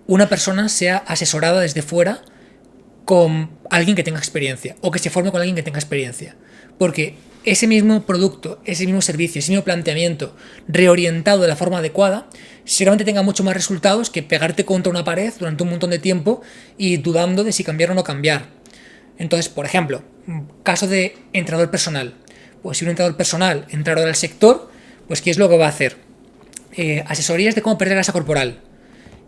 [SPEAKER 1] una persona sea asesorada desde fuera con alguien que tenga experiencia o que se forme con alguien que tenga experiencia. Porque ese mismo producto, ese mismo servicio, ese mismo planteamiento reorientado de la forma adecuada, seguramente tenga mucho más resultados que pegarte contra una pared durante un montón de tiempo y dudando de si cambiar o no cambiar. Entonces, por ejemplo, caso de entrenador personal. Pues si un entrenador personal entra ahora al sector, pues ¿qué es lo que va a hacer? Asesorías de cómo perder grasa corporal.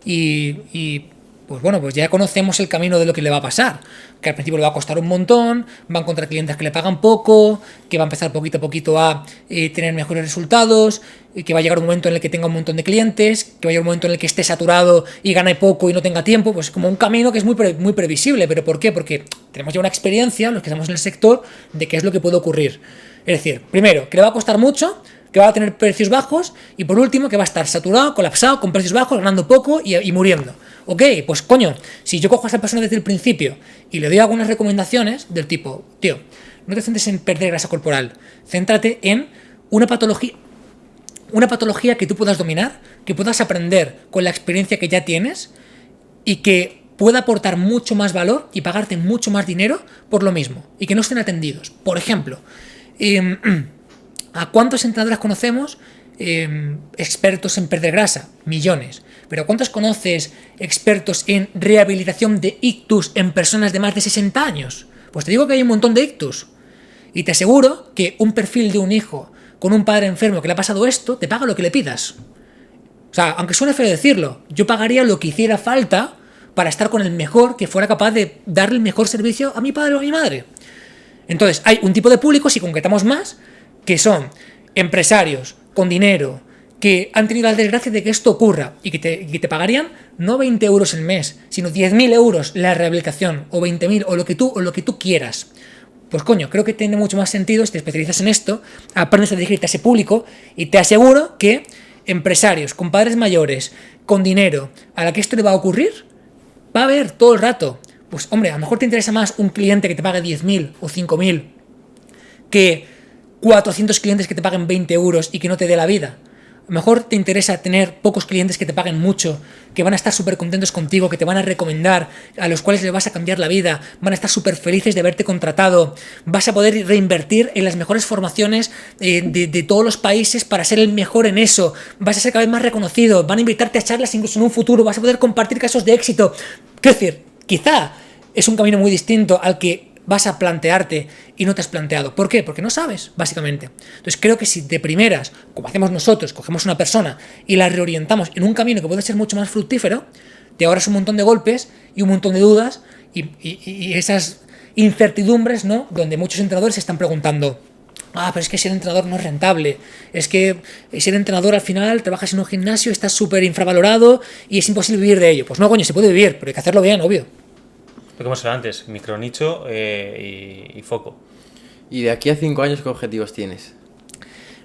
[SPEAKER 1] Pues bueno, pues ya conocemos el camino de lo que le va a pasar. Que al principio le va a costar un montón, va a encontrar clientes que le pagan poco, que va a empezar poquito a poquito a tener mejores resultados, que va a llegar un momento en el que tenga un montón de clientes, que va a llegar un momento en el que esté saturado y gane poco y no tenga tiempo. Pues como un camino que es muy previsible. ¿Pero por qué? Porque tenemos ya una experiencia, los que estamos en el sector, de qué es lo que puede ocurrir. Es decir, primero, que le va a costar mucho, que va a tener precios bajos y por último que va a estar saturado, colapsado, con precios bajos, ganando poco y muriendo. Ok, pues coño, si yo cojo a esa persona desde el principio y le doy algunas recomendaciones del tipo, tío, no te centres en perder grasa corporal, céntrate en una patología que tú puedas dominar, que puedas aprender con la experiencia que ya tienes y que pueda aportar mucho más valor y pagarte mucho más dinero por lo mismo y que no estén atendidos. Por ejemplo, ¿a cuántos entrenadores conocemos expertos en perder grasa? Millones. ¿Pero cuántos conoces expertos en rehabilitación de ictus en personas de más de 60 años? Pues te digo que hay un montón de ictus. Y te aseguro que un perfil de un hijo con un padre enfermo que le ha pasado esto, te paga lo que le pidas. O sea, aunque suene feo decirlo, yo pagaría lo que hiciera falta para estar con el mejor que fuera capaz de darle el mejor servicio a mi padre o a mi madre. Entonces, hay un tipo de público, si concretamos más, que son empresarios con dinero, que han tenido la desgracia de que esto ocurra y que te pagarían no 20 euros el mes, sino 10.000 euros la rehabilitación, o 20.000, o lo que tú quieras. Pues coño, creo que tiene mucho más sentido si te especializas en esto, aprendes a dirigirte a ese público y te aseguro que empresarios con padres mayores, con dinero, a la que esto le va a ocurrir, va a haber todo el rato. Pues hombre, a lo mejor te interesa más un cliente que te pague 10.000 o 5.000 que 400 clientes que te paguen 20 euros y que no te dé la vida. A lo mejor te interesa tener pocos clientes que te paguen mucho, que van a estar súper contentos contigo, que te van a recomendar, a los cuales les vas a cambiar la vida, van a estar súper felices de haberte contratado, vas a poder reinvertir en las mejores formaciones de todos los países para ser el mejor en eso, vas a ser cada vez más reconocido, van a invitarte a charlas incluso en un futuro, vas a poder compartir casos de éxito. Quiero decir, quizá es un camino muy distinto al que vas a plantearte y no te has planteado. ¿Por qué? Porque no sabes, básicamente. Entonces creo que si de primeras, como hacemos nosotros, cogemos una persona y la reorientamos en un camino que puede ser mucho más fructífero, te ahorras un montón de golpes y un montón de dudas y esas incertidumbres, ¿no? Donde muchos entrenadores se están preguntando: pero es que ser entrenador no es rentable, es que ser entrenador al final trabajas en un gimnasio, estás súper infravalorado y es imposible vivir de ello. Pues no, coño, se puede vivir, pero hay que hacerlo bien, obvio.
[SPEAKER 3] Lo que hemos hablado antes, micronicho y foco.
[SPEAKER 2] ¿Y de aquí a 5 años qué objetivos tienes?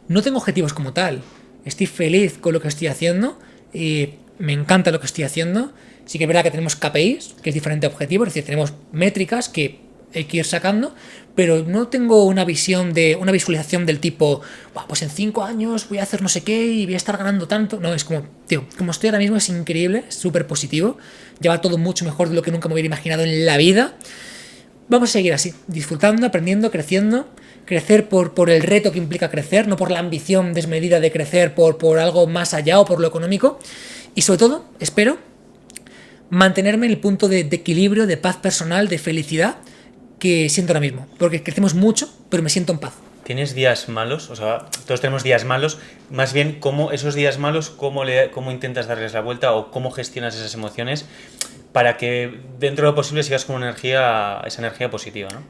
[SPEAKER 1] No tengo objetivos como tal. Estoy feliz con lo que estoy haciendo y me encanta lo que estoy haciendo. Sí que es verdad que tenemos KPIs, que es diferente a objetivos, es decir, tenemos métricas que hay que ir sacando, pero no tengo una visualización del tipo, pues en 5 años voy a hacer no sé qué y voy a estar ganando tanto. No, es como, tío, como estoy ahora mismo es increíble, es súper positivo, lleva todo mucho mejor de lo que nunca me hubiera imaginado en la vida. Vamos a seguir así, disfrutando, aprendiendo, creciendo, crecer por el reto que implica crecer, no por la ambición desmedida de crecer por algo más allá o por lo económico, y sobre todo, espero, mantenerme en el punto de equilibrio, de paz personal, de felicidad que siento ahora mismo, porque crecemos mucho, pero me siento en paz.
[SPEAKER 3] ¿Tienes días malos? O sea, todos tenemos días malos. Más bien, ¿cómo esos días malos, cómo intentas darles la vuelta o cómo gestionas esas emociones para que dentro de lo posible sigas con esa energía positiva, ¿no?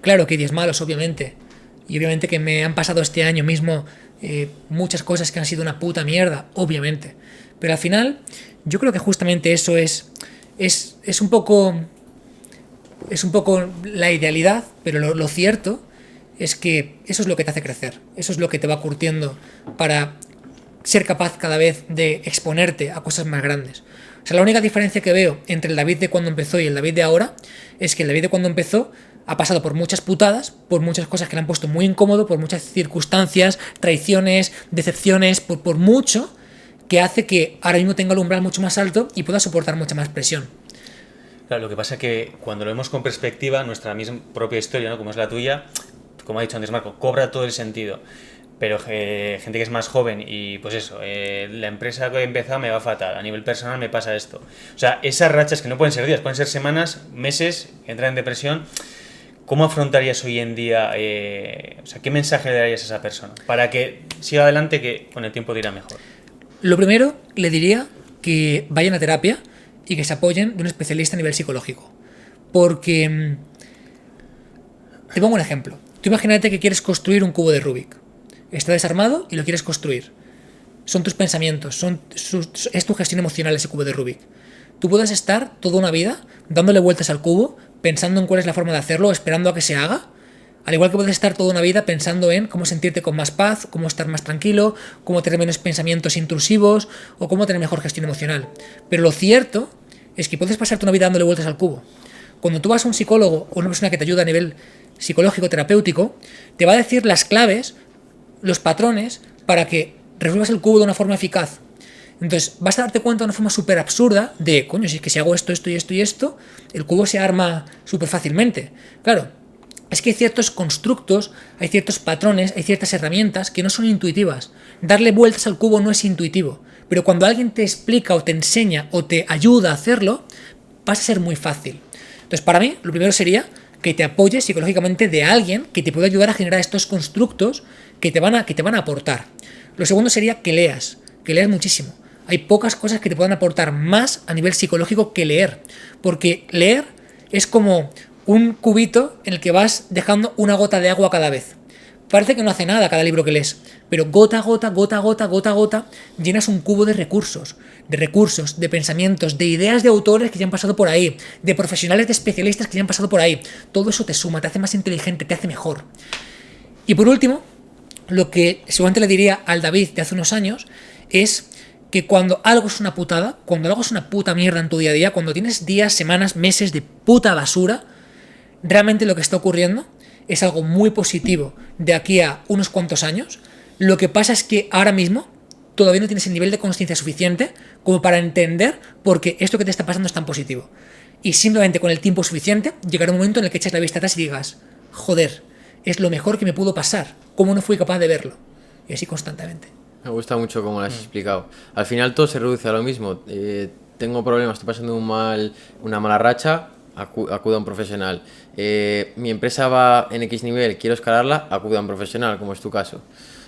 [SPEAKER 1] Claro que hay días malos, obviamente. Y obviamente que me han pasado este año mismo muchas cosas que han sido una puta mierda, obviamente. Pero al final, yo creo que justamente eso es un poco la idealidad, pero lo cierto es que eso es lo que te hace crecer, eso es lo que te va curtiendo para ser capaz cada vez de exponerte a cosas más grandes. O sea, la única diferencia que veo entre el David de cuando empezó y el David de ahora es que el David de cuando empezó ha pasado por muchas putadas, por muchas cosas que le han puesto muy incómodo, por muchas circunstancias, traiciones, decepciones, por mucho que hace que ahora mismo tenga el umbral mucho más alto y pueda soportar mucha más presión.
[SPEAKER 3] Claro, lo que pasa es que cuando lo vemos con perspectiva, nuestra misma propia historia, ¿no? Como es la tuya, como ha dicho antes Marco, cobra todo el sentido. Pero gente que es más joven y pues eso, la empresa que he empezado me va fatal, a nivel personal me pasa esto. O sea, esas rachas que no pueden ser días, pueden ser semanas, meses, entrar en depresión. ¿Cómo afrontarías hoy en día, o sea, qué mensaje le darías a esa persona para que siga adelante, que con el tiempo te irá mejor?
[SPEAKER 1] Lo primero, le diría que vayan a terapia y que se apoyen de un especialista a nivel psicológico. Porque te pongo un ejemplo. Tú imagínate que quieres construir un cubo de Rubik. Está desarmado y lo quieres construir. Son tus pensamientos, es tu gestión emocional ese cubo de Rubik. Tú puedes estar toda una vida dándole vueltas al cubo, pensando en cuál es la forma de hacerlo, esperando a que se haga. Al igual que puedes estar toda una vida pensando en cómo sentirte con más paz, cómo estar más tranquilo, cómo tener menos pensamientos intrusivos o cómo tener mejor gestión emocional. Pero lo cierto es que puedes pasarte una vida dándole vueltas al cubo. Cuando tú vas a un psicólogo o una persona que te ayuda a nivel psicológico, terapéutico, te va a decir las claves, los patrones, para que resuelvas el cubo de una forma eficaz. Entonces vas a darte cuenta de una forma súper absurda de, coño, si es que si hago esto, esto y esto y esto, el cubo se arma súper fácilmente. Claro, es que hay ciertos constructos, hay ciertos patrones, hay ciertas herramientas que no son intuitivas. Darle vueltas al cubo no es intuitivo, pero cuando alguien te explica o te enseña o te ayuda a hacerlo, pasa a ser muy fácil. Entonces, para mí, lo primero sería que te apoyes psicológicamente de alguien que te pueda ayudar a generar estos constructos que te van a aportar. Lo segundo sería que leas muchísimo. Hay pocas cosas que te puedan aportar más a nivel psicológico que leer. Porque leer es como un cubito en el que vas dejando una gota de agua cada vez. Parece que no hace nada cada libro que lees, pero gota a gota, gota a gota, gota a gota, llenas un cubo de recursos, de pensamientos, de ideas de autores que ya han pasado por ahí, de profesionales, de especialistas que ya han pasado por ahí. Todo eso te suma, te hace más inteligente, te hace mejor. Y por último, lo que seguramente le diría al David de hace unos años es que cuando algo es una putada, cuando algo es una puta mierda en tu día a día, cuando tienes días, semanas, meses de puta basura, realmente lo que está ocurriendo es algo muy positivo de aquí a unos cuantos años. Lo que pasa es que ahora mismo todavía no tienes el nivel de consciencia suficiente como para entender por qué esto que te está pasando es tan positivo. Y simplemente con el tiempo suficiente llegará un momento en el que eches la vista atrás y digas, joder, es lo mejor que me pudo pasar, ¿cómo no fui capaz de verlo? Y así constantemente.
[SPEAKER 2] Me gusta mucho cómo lo has explicado. Al final todo se reduce a lo mismo. Tengo problemas, estoy pasando una mala racha, acudo a un profesional. Mi empresa va en X nivel, quiero escalarla, acudo a un profesional, como es tu caso.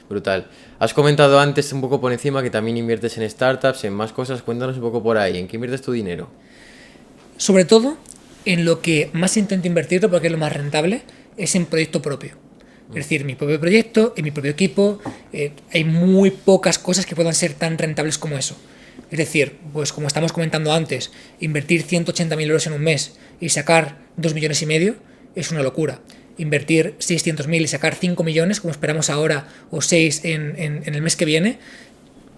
[SPEAKER 2] Brutal. Has comentado antes un poco por encima que también inviertes en startups, en más cosas. Cuéntanos un poco por ahí. ¿En qué inviertes tu dinero?
[SPEAKER 1] Sobre todo, en lo que más intento invertir, porque es lo más rentable, es en proyecto propio. Es decir, mi propio proyecto, en mi propio equipo, hay muy pocas cosas que puedan ser tan rentables como eso. Es decir, pues como estamos comentando antes, invertir 180.000 euros en un mes y sacar 2,5 millones es una locura. Invertir 600.000 y sacar 5 millones, como esperamos ahora, o 6 en el mes que viene,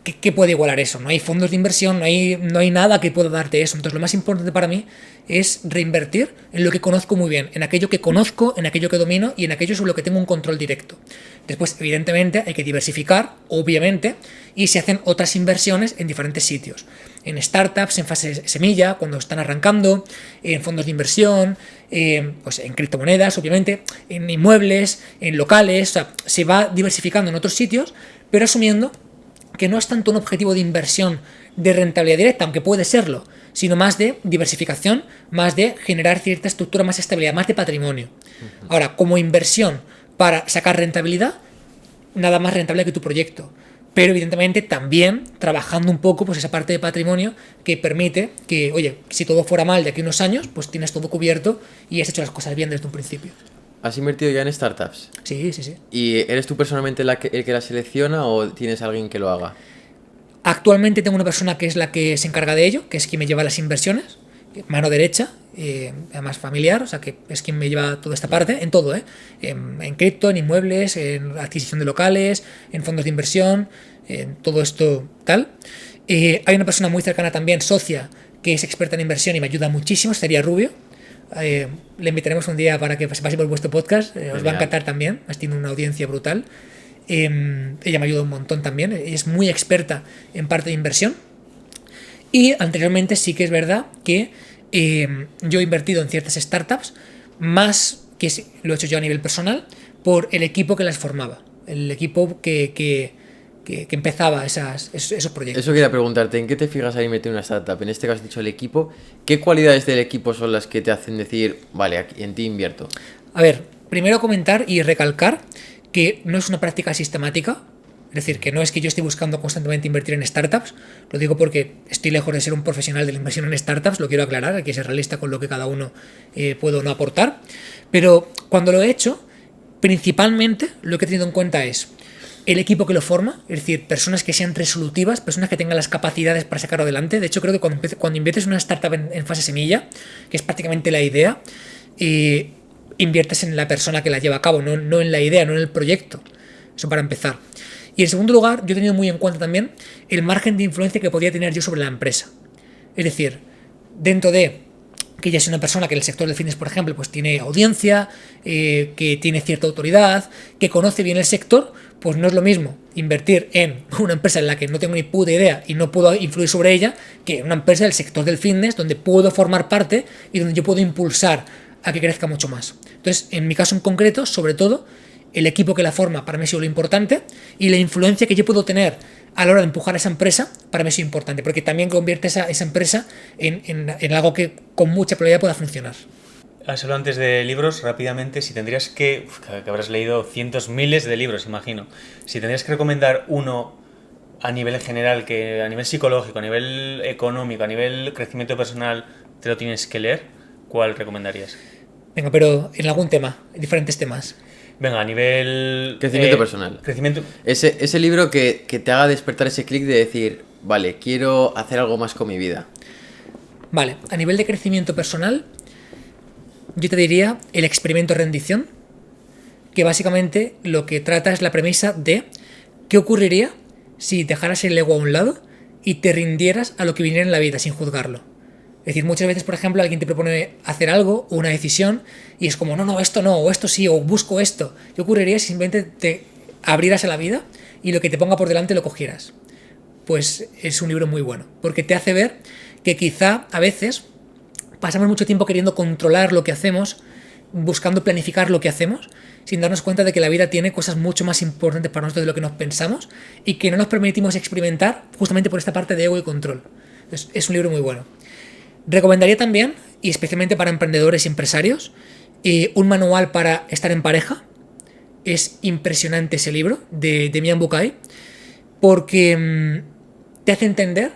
[SPEAKER 1] ¿qué puede igualar eso? No hay fondos de inversión, no hay nada que pueda darte eso. Entonces lo más importante para mí es reinvertir en lo que conozco muy bien, en aquello que conozco, en aquello que domino y en aquello sobre lo que tengo un control directo. Después, evidentemente, hay que diversificar, obviamente, y se hacen otras inversiones en diferentes sitios. En startups, en fase semilla, cuando están arrancando, en fondos de inversión, pues en criptomonedas, obviamente, en inmuebles, en locales, o sea, se va diversificando en otros sitios, pero asumiendo que no es tanto un objetivo de inversión de rentabilidad directa, aunque puede serlo, sino más de diversificación, más de generar cierta estructura, más estabilidad, más de patrimonio. Ahora, como inversión para sacar rentabilidad, nada más rentable que tu proyecto, pero evidentemente también trabajando un poco pues esa parte de patrimonio que permite que, oye, si todo fuera mal de aquí a unos años, pues tienes todo cubierto y has hecho las cosas bien desde un principio.
[SPEAKER 2] ¿Has invertido ya en startups?
[SPEAKER 1] Sí, sí, sí.
[SPEAKER 2] ¿Y eres tú personalmente el que la selecciona o tienes alguien que lo haga?
[SPEAKER 1] Actualmente tengo una persona que es la que se encarga de ello, que es quien me lleva las inversiones, mano derecha, además familiar, o sea que es quien me lleva toda esta parte, en todo, en cripto, en inmuebles, en adquisición de locales, en fondos de inversión, en todo esto tal. Hay una persona muy cercana también, socia, que es experta en inversión y me ayuda muchísimo, sería Rubio. Le invitaremos un día para que pase por vuestro podcast, os va a encantar también, tiene una audiencia brutal. Ella me ayuda un montón también, es muy experta en parte de inversión. Y anteriormente sí que es verdad que yo he invertido en ciertas startups, más que lo he hecho yo a nivel personal, por el equipo que las formaba, el equipo que empezaba esos proyectos.
[SPEAKER 2] Eso quería preguntarte, ¿en qué te fijas al invertir en una startup? En este caso has dicho el equipo. ¿Qué cualidades del equipo son las que te hacen decir, vale, aquí, en ti invierto?
[SPEAKER 1] A ver, primero comentar y recalcar que no es una práctica sistemática. Es decir, que no es que yo esté buscando constantemente invertir en startups, lo digo porque estoy lejos de ser un profesional de la inversión en startups, lo quiero aclarar, hay que ser realista con lo que cada uno puede o no aportar, pero cuando lo he hecho, principalmente lo que he tenido en cuenta es el equipo que lo forma, es decir, personas que sean resolutivas, personas que tengan las capacidades para sacarlo adelante. De hecho, creo que cuando inviertes en una startup en fase semilla, que es prácticamente la idea, inviertes en la persona que la lleva a cabo, no en la idea, no en el proyecto. Eso para empezar. Y en segundo lugar, yo he tenido muy en cuenta también el margen de influencia que podía tener yo sobre la empresa. Es decir, dentro de que ella es una persona que en el sector del fitness, por ejemplo, pues tiene audiencia, que tiene cierta autoridad, que conoce bien el sector, pues no es lo mismo invertir en una empresa en la que no tengo ni puta idea y no puedo influir sobre ella, que en una empresa del sector del fitness donde puedo formar parte y donde yo puedo impulsar a que crezca mucho más. Entonces, en mi caso en concreto, sobre todo, el equipo que la forma para mí ha sido lo importante y la influencia que yo puedo tener a la hora de empujar a esa empresa para mí ha sido importante, porque también convierte esa empresa en algo que con mucha probabilidad pueda funcionar.
[SPEAKER 3] Solo antes de libros, rápidamente, si tendrías que habrás leído cientos, miles de libros, imagino. Si tendrías que recomendar uno a nivel general, que a nivel psicológico, a nivel económico, a nivel crecimiento personal, te lo tienes que leer, ¿cuál recomendarías?
[SPEAKER 1] Venga, pero en algún tema, en diferentes temas.
[SPEAKER 3] Venga, a nivel...
[SPEAKER 2] Crecimiento personal.
[SPEAKER 3] Crecimiento...
[SPEAKER 2] Ese libro que te haga despertar ese clic de decir, vale, quiero hacer algo más con mi vida.
[SPEAKER 1] Vale, a nivel de crecimiento personal, yo te diría el experimento rendición, que básicamente lo que trata es la premisa de qué ocurriría si dejaras el ego a un lado y te rindieras a lo que viniera en la vida sin juzgarlo. Es decir, muchas veces, por ejemplo, alguien te propone hacer algo o una decisión y es como, no, esto no, o esto sí, o busco esto. ¿Qué ocurriría si simplemente te abrieras a la vida y lo que te ponga por delante lo cogieras? Pues es un libro muy bueno, porque te hace ver que quizá a veces pasamos mucho tiempo queriendo controlar lo que hacemos, buscando planificar lo que hacemos, sin darnos cuenta de que la vida tiene cosas mucho más importantes para nosotros de lo que nos pensamos y que no nos permitimos experimentar justamente por esta parte de ego y control. Entonces, es un libro muy bueno. Recomendaría también, y especialmente para emprendedores y empresarios, un manual para estar en pareja. Es impresionante ese libro de Demian Bukai, porque te hace entender,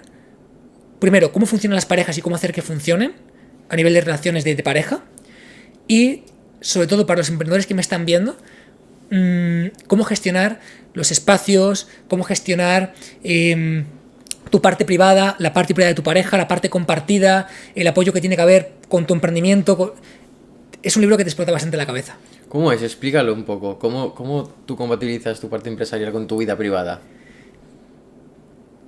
[SPEAKER 1] primero, cómo funcionan las parejas y cómo hacer que funcionen a nivel de relaciones de pareja, y sobre todo para los emprendedores que me están viendo, cómo gestionar los espacios, cómo gestionar tu parte privada, la parte privada de tu pareja, la parte compartida, el apoyo que tiene que haber con tu emprendimiento. Es un libro que te explota bastante la cabeza.
[SPEAKER 2] ¿Cómo es? Explícalo un poco. ¿Cómo tú compatibilizas tu parte empresarial con tu vida privada?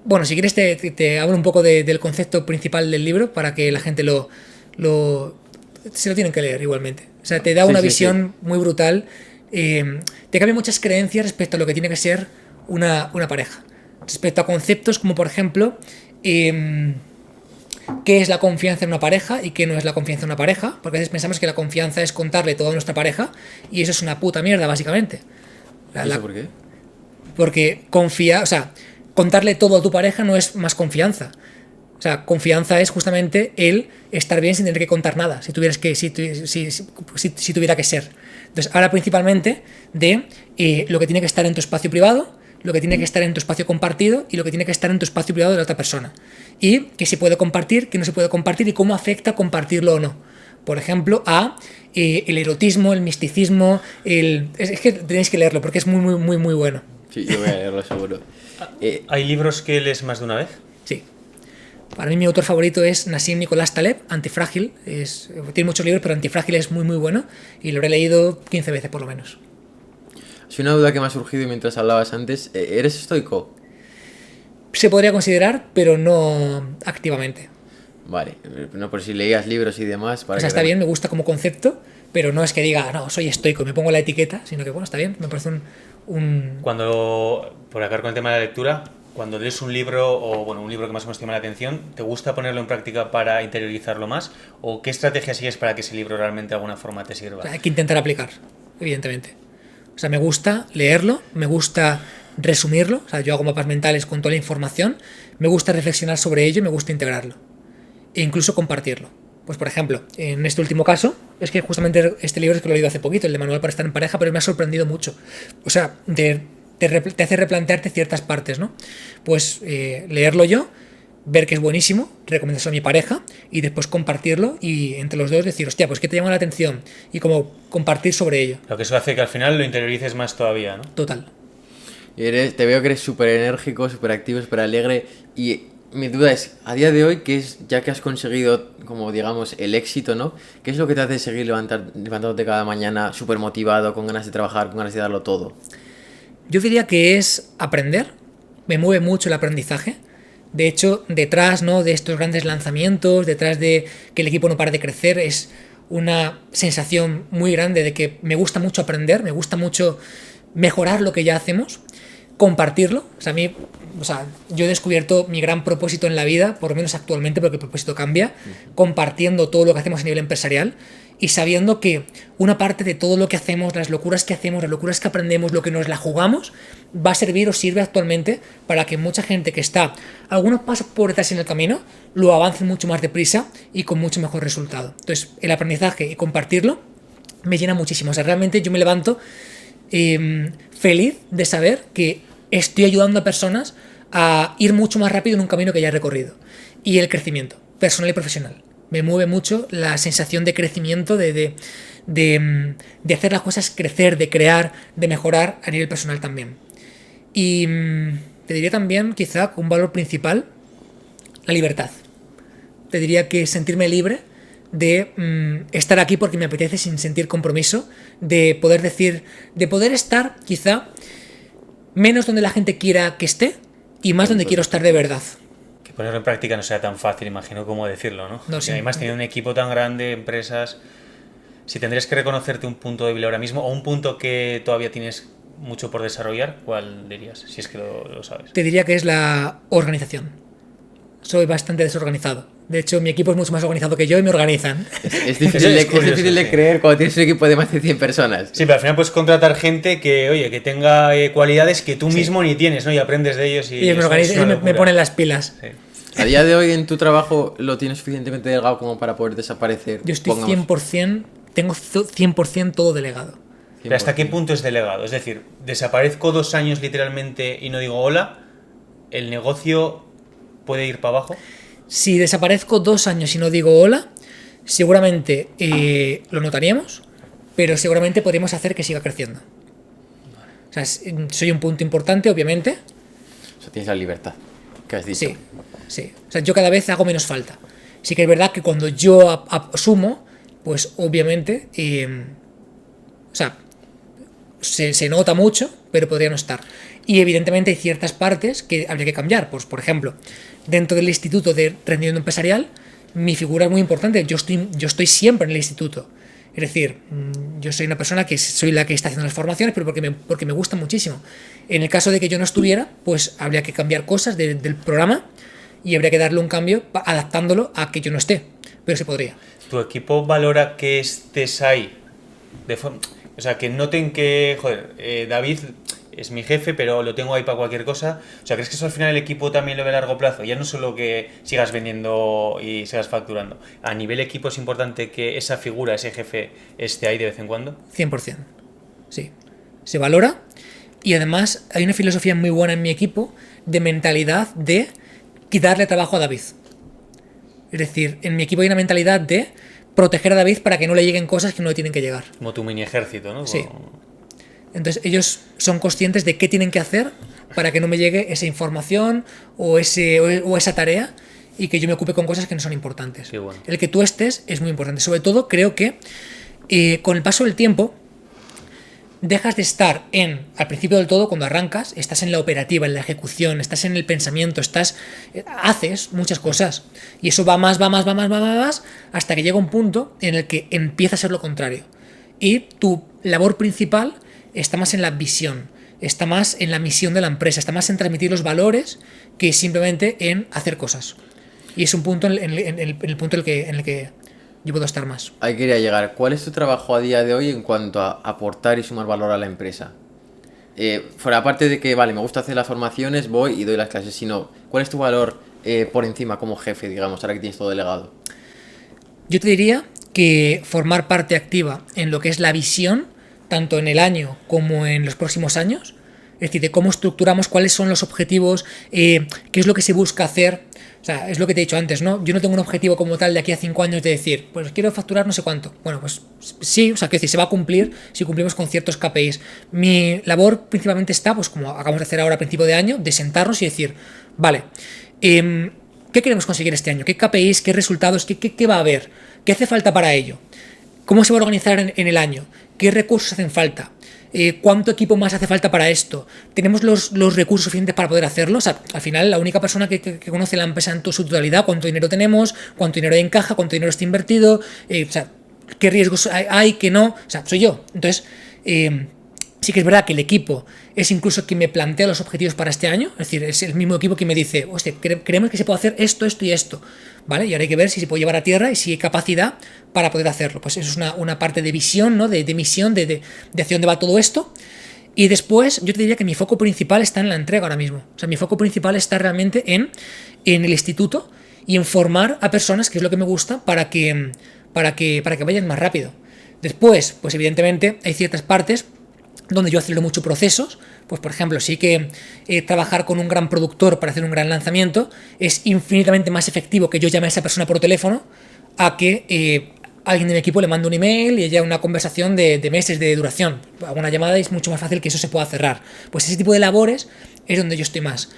[SPEAKER 1] Bueno, si quieres te hablo un poco del concepto principal del libro para que la gente se lo tienen que leer igualmente. O sea, te da una visión muy brutal. Te cambia muchas creencias respecto a lo que tiene que ser una pareja. Respecto a conceptos como, por ejemplo, qué es la confianza en una pareja y qué no es la confianza en una pareja, porque a veces pensamos que la confianza es contarle todo a nuestra pareja y eso es una puta mierda, básicamente.
[SPEAKER 2] ¿Eso por qué?
[SPEAKER 1] Porque contarle todo a tu pareja no es más confianza. O sea, confianza es justamente el estar bien sin tener que contar nada, si tuviera que ser. Entonces, habla principalmente de lo que tiene que estar en tu espacio privado, lo que tiene que estar en tu espacio compartido y lo que tiene que estar en tu espacio privado de la otra persona. Y qué se puede compartir, qué no se puede compartir y cómo afecta compartirlo o no. Por ejemplo, el erotismo, el misticismo, es que tenéis que leerlo porque es muy, muy, muy, muy bueno.
[SPEAKER 2] Sí, yo voy a leerlo seguro.
[SPEAKER 3] ¿Hay libros que lees más de una vez?
[SPEAKER 1] Sí. Para mí mi autor favorito es Nassim Nicolás Taleb, Antifrágil. Tiene muchos libros, pero Antifrágil es muy, muy bueno y lo habré leído 15 veces por lo menos.
[SPEAKER 2] Es una duda que me ha surgido mientras hablabas antes. ¿Eres estoico?
[SPEAKER 1] Se podría considerar, pero no activamente.
[SPEAKER 2] Vale, no por si leías libros y demás.
[SPEAKER 1] O sea, está bien, me gusta como concepto, pero no es que diga, no, soy estoico, me pongo la etiqueta, sino que, bueno, está bien, me parece
[SPEAKER 3] Cuando, por acabar con el tema de la lectura, cuando lees un libro, o bueno, un libro que más o menos te llama la atención, ¿te gusta ponerlo en práctica para interiorizarlo más? ¿O qué estrategia sigues para que ese libro realmente de alguna forma te sirva?
[SPEAKER 1] O sea, hay que intentar aplicar, evidentemente. O sea, me gusta leerlo, me gusta resumirlo, o sea, yo hago mapas mentales con toda la información, me gusta reflexionar sobre ello y me gusta integrarlo. E incluso compartirlo. Pues, por ejemplo, en este último caso, es que justamente este libro es que lo he leído hace poquito, el de Manual para estar en pareja, pero me ha sorprendido mucho. O sea, te hace replantearte ciertas partes, ¿no? Pues leerlo yo, ver que es buenísimo, recomendárselo a mi pareja y después compartirlo y entre los dos decir, hostia, pues ¿qué te llama la atención? Y como compartir sobre ello.
[SPEAKER 3] Lo que eso hace que al final lo interiorices más todavía, ¿no?
[SPEAKER 1] Total.
[SPEAKER 2] Te veo que eres súper enérgico, súper activo, súper alegre. Y mi duda es, a día de hoy, ya que has conseguido, como digamos, el éxito, ¿no? ¿Qué es lo que te hace seguir levantándote cada mañana súper motivado, con ganas de trabajar, con ganas de darlo todo?
[SPEAKER 1] Yo diría que es aprender. Me mueve mucho el aprendizaje. De hecho, detrás, ¿no?, de estos grandes lanzamientos, detrás de que el equipo no pare de crecer, es una sensación muy grande de que me gusta mucho aprender, me gusta mucho mejorar lo que ya hacemos, compartirlo. Yo he descubierto mi gran propósito en la vida, por lo menos actualmente, porque el propósito cambia, compartiendo todo lo que hacemos a nivel empresarial y sabiendo que una parte de todo lo que hacemos, las locuras que hacemos, las locuras que aprendemos, lo que nos la jugamos, va a servir o sirve actualmente para que mucha gente que está algunos pasos por detrás en el camino lo avance mucho más deprisa y con mucho mejor resultado. Entonces, el aprendizaje y compartirlo me llena muchísimo. O sea, realmente yo me levanto feliz de saber que estoy ayudando a personas a ir mucho más rápido en un camino que ya he recorrido. Y el crecimiento, personal y profesional. Me mueve mucho la sensación de crecimiento, de hacer las cosas crecer, de crear, de mejorar a nivel personal también. Y te diría también, quizá, un valor principal, la libertad. Te diría que sentirme libre de estar aquí porque me apetece sin sentir compromiso, de poder decir, de poder estar quizá menos donde la gente quiera que esté y más donde quiero estar de verdad.
[SPEAKER 3] Que ponerlo en práctica no sea tan fácil, imagino cómo decirlo, ¿no?
[SPEAKER 1] No,
[SPEAKER 3] Y
[SPEAKER 1] sí.
[SPEAKER 3] además teniendo un equipo tan grande, empresas, si tendrías que reconocerte un punto débil ahora mismo o un punto que todavía tienes mucho por desarrollar, ¿cuál dirías? Si es que lo sabes.
[SPEAKER 1] Te diría que es la organización. Soy bastante desorganizado. De hecho, mi equipo es mucho más organizado que yo y me organizan.
[SPEAKER 2] Es difícil,
[SPEAKER 3] Es curioso,
[SPEAKER 2] es difícil de
[SPEAKER 3] sí.
[SPEAKER 2] creer cuando tienes un equipo de más de 100 personas.
[SPEAKER 3] Sí, pero al final puedes contratar gente que, oye, que tenga cualidades que tú mismo ni tienes, ¿no? Y aprendes de ellos y
[SPEAKER 1] Ellos me
[SPEAKER 3] eso
[SPEAKER 1] organizan,
[SPEAKER 3] es una
[SPEAKER 1] me
[SPEAKER 3] locura.
[SPEAKER 1] ponen las pilas.
[SPEAKER 3] Sí.
[SPEAKER 2] A día de hoy en tu trabajo lo tienes suficientemente delgado como para poder desaparecer.
[SPEAKER 1] Yo estoy
[SPEAKER 2] Pongamos,
[SPEAKER 1] 100%, tengo 100% todo delegado.
[SPEAKER 3] Pero ¿hasta qué
[SPEAKER 2] 100%.
[SPEAKER 3] punto es delegado? Es decir, desaparezco 2 años literalmente y no digo hola, ¿el negocio puede ir para abajo?
[SPEAKER 1] Si desaparezco 2 años y no digo hola, seguramente lo notaríamos, pero seguramente podríamos hacer que siga creciendo. O sea, soy un punto importante, obviamente.
[SPEAKER 2] O sea, tienes la libertad que has dicho.
[SPEAKER 1] Sí, sí. O sea, yo cada vez hago menos falta. Sí que es verdad que cuando yo asumo, pues obviamente, o sea, se nota mucho, pero podría no estar. Y evidentemente hay ciertas partes que habría que cambiar. Pues, por ejemplo, dentro del Instituto de Rendimiento Empresarial, mi figura es muy importante. Yo estoy siempre en el instituto. Es decir, yo soy una persona que soy la que está haciendo las formaciones, pero porque me gusta muchísimo. En el caso de que yo no estuviera, pues habría que cambiar cosas del programa y habría que darle un cambio adaptándolo a que yo no esté. Pero se podría.
[SPEAKER 3] ¿Tu equipo valora que estés ahí? O sea, que noten que, joder, David es mi jefe, pero lo tengo ahí para cualquier cosa. O sea, ¿crees que eso al final el equipo también lo ve a largo plazo? Ya no solo que sigas vendiendo y sigas facturando. A nivel equipo es importante que esa figura, ese jefe, esté ahí de vez en cuando.
[SPEAKER 1] 100%. Sí. Se valora y además hay una filosofía muy buena en mi equipo de mentalidad de quitarle trabajo a David. Es decir, en mi equipo hay una mentalidad de proteger a David para que no le lleguen cosas que no le tienen que llegar.
[SPEAKER 3] Como tu mini ejército, ¿no?
[SPEAKER 1] Sí. Entonces ellos son conscientes de qué tienen que hacer para que no me llegue esa información o esa tarea y que yo me ocupe con cosas que no son importantes.
[SPEAKER 3] Qué bueno.
[SPEAKER 1] El que tú estés es muy importante. Sobre todo creo que con el paso del tiempo dejas de estar al principio del todo, cuando arrancas, estás en la operativa, en la ejecución, estás en el pensamiento, haces muchas cosas y eso va más, hasta que llega un punto en el que empieza a ser lo contrario. Y tu labor principal está más en la visión, está más en la misión de la empresa, está más en transmitir los valores que simplemente en hacer cosas. Y es un punto en el punto en el que yo puedo estar más.
[SPEAKER 2] Ahí quería llegar. ¿Cuál es tu trabajo a día de hoy en cuanto a aportar y sumar valor a la empresa? Fuera parte de que, vale, me gusta hacer las formaciones, voy y doy las clases, sino, ¿cuál es tu valor por encima como jefe, digamos, ahora que tienes todo delegado?
[SPEAKER 1] Yo te diría que formar parte activa en lo que es la visión, tanto en el año como en los próximos años, es decir, de cómo estructuramos, cuáles son los objetivos, qué es lo que se busca hacer. O sea, es lo que te he dicho antes, ¿no? Yo no tengo un objetivo como tal de aquí a 5 años de decir, pues quiero facturar no sé cuánto. Bueno, pues sí, o sea, quiero decir, se va a cumplir si cumplimos con ciertos KPIs. Mi labor principalmente está, pues como acabamos de hacer ahora a principio de año, de sentarnos y decir, vale, ¿qué queremos conseguir este año? ¿Qué KPIs? ¿Qué resultados? ¿Qué va a haber? ¿Qué hace falta para ello? ¿Cómo se va a organizar en el año? ¿Qué recursos hacen falta? ¿Cuánto equipo más hace falta para esto? ¿Tenemos los recursos suficientes para poder hacerlo? O sea, al final la única persona que conoce la empresa en su totalidad, cuánto dinero tenemos, cuánto dinero hay en caja, cuánto dinero está invertido, o sea, qué riesgos hay, qué no, o sea, soy yo. Entonces, sí que es verdad que el equipo es incluso quien me plantea los objetivos para este año, es decir, es el mismo equipo que me dice, hostia, creemos que se puede hacer esto, esto y esto, ¿vale? Y ahora hay que ver si se puede llevar a tierra y si hay capacidad para poder hacerlo. Pues eso es una parte de visión, ¿no? De misión, de hacia dónde va todo esto. Y después yo te diría que mi foco principal está en la entrega ahora mismo. O sea, mi foco principal está realmente en el instituto y en formar a personas, que es lo que me gusta, para que vayan más rápido. Después, pues evidentemente hay ciertas partes donde yo acelero mucho procesos, Pues por ejemplo, sí que trabajar con un gran productor para hacer un gran lanzamiento es infinitamente más efectivo que yo llame a esa persona por teléfono a que alguien de mi equipo le mande un email y haya una conversación de meses de duración. Hago una llamada y es mucho más fácil que eso se pueda cerrar. Pues ese tipo de labores es donde yo estoy más.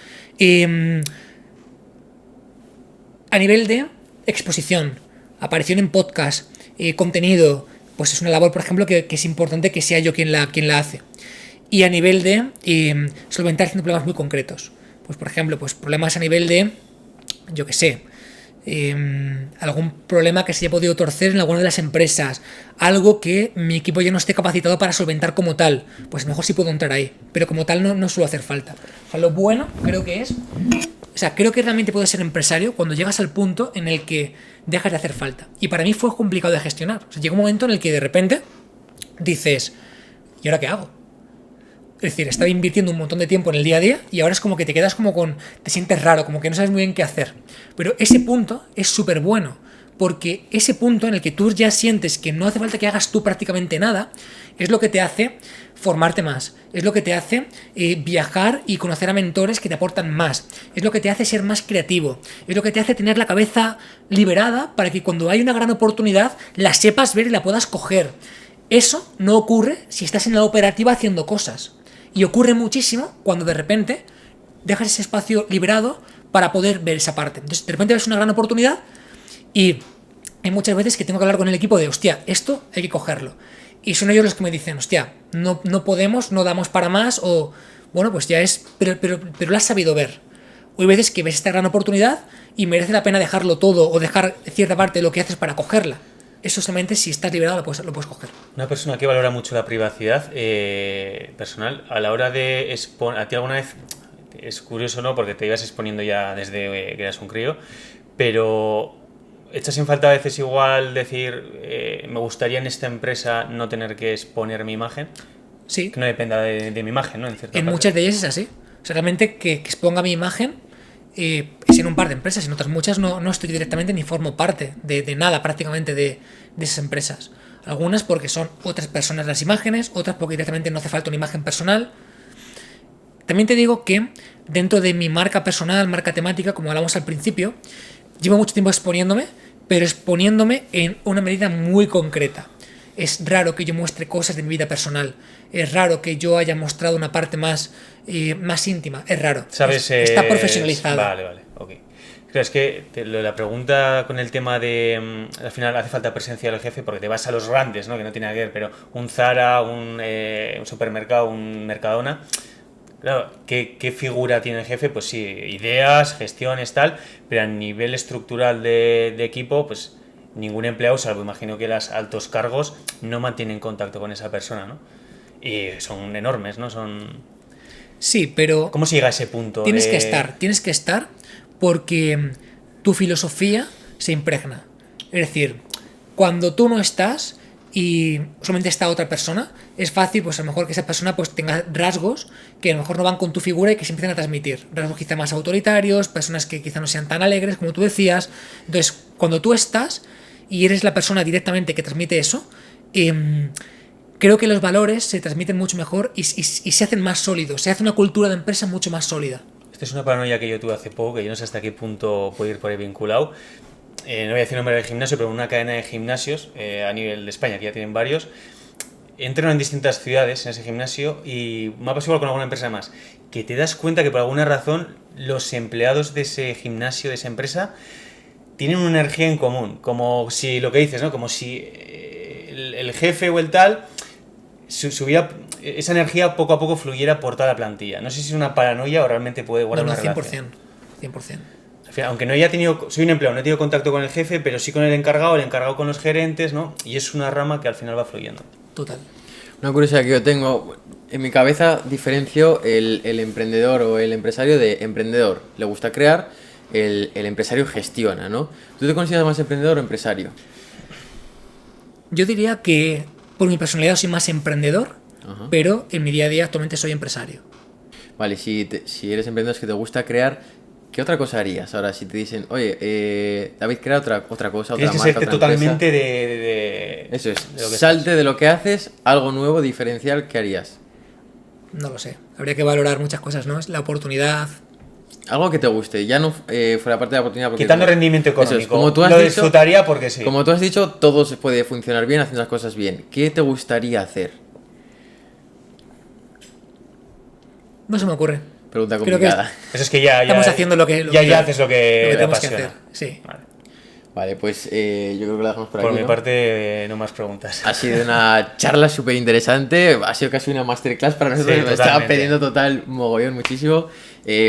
[SPEAKER 1] A nivel de exposición, aparición en podcast, contenido, pues es una labor, por ejemplo, que es importante que sea yo quien la hace. Y a nivel de solventar problemas muy concretos. Pues por ejemplo, pues problemas a nivel de, yo qué sé, algún problema que se haya podido torcer en alguna de las empresas, algo que mi equipo ya no esté capacitado para solventar como tal, pues mejor sí puedo entrar ahí, pero como tal no suele hacer falta. O sea, lo bueno creo que es, creo que realmente puedes ser empresario cuando llegas al punto en el que dejas de hacer falta. Y para mí fue complicado de gestionar. O sea, llega un momento en el que de repente dices, ¿y ahora qué hago? Es decir, estaba invirtiendo un montón de tiempo en el día a día y ahora es como que te quedas te sientes raro, como que no sabes muy bien qué hacer. Pero ese punto es súper bueno, porque ese punto en el que tú ya sientes que no hace falta que hagas tú prácticamente nada, es lo que te hace formarte más, es lo que te hace viajar y conocer a mentores que te aportan más, es lo que te hace ser más creativo, es lo que te hace tener la cabeza liberada para que cuando hay una gran oportunidad la sepas ver y la puedas coger. Eso no ocurre si estás en la operativa haciendo cosas. Y ocurre muchísimo cuando de repente dejas ese espacio liberado para poder ver esa parte. Entonces, de repente ves una gran oportunidad y hay muchas veces que tengo que hablar con el equipo de, hostia, esto hay que cogerlo. Y son ellos los que me dicen, hostia, no podemos, no damos para más, o bueno, pues ya es, pero lo has sabido ver. O hay veces que ves esta gran oportunidad y merece la pena dejarlo todo o dejar cierta parte de lo que haces para cogerla. Eso solamente si estás liberado lo puedes coger.
[SPEAKER 3] Una persona que valora mucho la privacidad personal, a la hora de exponer, a ti alguna vez, es curioso, ¿no? Porque te ibas exponiendo ya desde que eras un crío, pero echas en falta a veces igual decir, me gustaría en esta empresa no tener que exponer mi imagen.
[SPEAKER 1] Sí.
[SPEAKER 3] Que no dependa de mi imagen, ¿no?
[SPEAKER 1] En muchas de ellas es así. O sea, realmente que exponga mi imagen es en un par de empresas, en otras muchas no estoy directamente ni formo parte de nada prácticamente de esas empresas. Algunas porque son otras personas las imágenes, otras porque directamente no hace falta una imagen personal. También te digo que dentro de mi marca personal, marca temática, como hablamos al principio, llevo mucho tiempo exponiéndome, pero exponiéndome en una medida muy concreta. Es raro que yo muestre cosas de mi vida personal. Es raro que yo haya mostrado una parte más íntima. Es raro.
[SPEAKER 3] ¿Sabes?
[SPEAKER 1] Está profesionalizado.
[SPEAKER 3] Vale, ok. Claro, es que la pregunta con el tema de al final hace falta presencia del jefe porque te vas a los grandes, ¿no? Que no tiene nada que ver, pero un Zara, un supermercado, un Mercadona. Claro, ¿qué figura tiene el jefe? Pues sí, ideas, gestiones, tal, pero a nivel estructural de equipo, pues ningún empleado, salvo imagino que los altos cargos, no mantienen contacto con esa persona, ¿no? Y son enormes, ¿no?
[SPEAKER 1] Sí, pero...
[SPEAKER 3] ¿Cómo se llega a ese punto?
[SPEAKER 1] Tienes que estar porque tu filosofía se impregna. Es decir, cuando tú no estás y solamente está otra persona, es fácil, pues a lo mejor que esa persona pues tenga rasgos que a lo mejor no van con tu figura y que se empiezan a transmitir. Rasgos quizá más autoritarios, personas que quizá no sean tan alegres, como tú decías. Entonces, cuando tú estás y eres la persona directamente que transmite eso, creo que los valores se transmiten mucho mejor y se hacen más sólidos. Se hace una cultura de empresa mucho más sólida.
[SPEAKER 3] Esta es una paranoia que yo tuve hace poco, que yo no sé hasta qué punto puede ir por ahí vinculado. No voy a decir el nombre del gimnasio, pero una cadena de gimnasios a nivel de España, que ya tienen varios. Entran en distintas ciudades en ese gimnasio y me ha pasado igual con alguna empresa más, que te das cuenta que por alguna razón los empleados de ese gimnasio, de esa empresa, tienen una energía en común. Como si, lo que dices, ¿no? Como si el jefe o el tal... esa energía poco a poco fluyera por toda la plantilla. No sé si es una paranoia o realmente puede guardar una relación.
[SPEAKER 1] 100%.
[SPEAKER 3] Aunque no haya tenido, soy un empleado, no he tenido contacto con el jefe, pero sí con el encargado con los gerentes, ¿no? Y es una rama que al final va fluyendo.
[SPEAKER 1] Total.
[SPEAKER 2] Una curiosidad que yo tengo, en mi cabeza diferencio el emprendedor o el empresario de emprendedor. Le gusta crear, el empresario gestiona, ¿no? ¿Tú te consideras más emprendedor o empresario?
[SPEAKER 1] Yo diría que por mi personalidad soy más emprendedor, ajá, pero en mi día a día actualmente soy empresario.
[SPEAKER 2] Vale, si eres emprendedor, es que te gusta crear, ¿qué otra cosa harías? Ahora, si te dicen, oye, David, crea otra cosa,
[SPEAKER 3] tienes
[SPEAKER 2] otra marca,
[SPEAKER 3] que ser
[SPEAKER 2] otra
[SPEAKER 3] totalmente
[SPEAKER 2] empresa. Eso es, salte de lo que haces, algo nuevo, diferencial, ¿qué harías?
[SPEAKER 1] No lo sé. Habría que valorar muchas cosas, ¿no? Es la oportunidad.
[SPEAKER 2] Algo que te guste, ya no fuera parte de la oportunidad. Porque
[SPEAKER 3] Quitando rendimiento
[SPEAKER 2] Eso es,
[SPEAKER 3] económico.
[SPEAKER 2] como tú has
[SPEAKER 3] lo
[SPEAKER 2] dicho,
[SPEAKER 3] disfrutaría porque sí.
[SPEAKER 2] Como tú has dicho, todo se puede funcionar bien haciendo las cosas bien. ¿Qué te gustaría hacer?
[SPEAKER 1] No se me ocurre.
[SPEAKER 2] Pregunta
[SPEAKER 1] Creo que
[SPEAKER 2] complicada.
[SPEAKER 3] Eso es que ya
[SPEAKER 1] estamos haciendo lo que
[SPEAKER 3] haces lo que te
[SPEAKER 1] tenemos que
[SPEAKER 3] apasiona.
[SPEAKER 1] hacer. Sí.
[SPEAKER 3] Vale.
[SPEAKER 2] Vale, pues yo creo que lo dejamos por
[SPEAKER 3] Por
[SPEAKER 2] aquí,
[SPEAKER 3] mi
[SPEAKER 2] ¿no?
[SPEAKER 3] parte, no más preguntas.
[SPEAKER 2] Ha sido una charla súper interesante, ha sido casi una masterclass para nosotros,
[SPEAKER 3] Sí,
[SPEAKER 2] me estaba
[SPEAKER 3] totalmente.
[SPEAKER 2] pidiendo total mogollón muchísimo.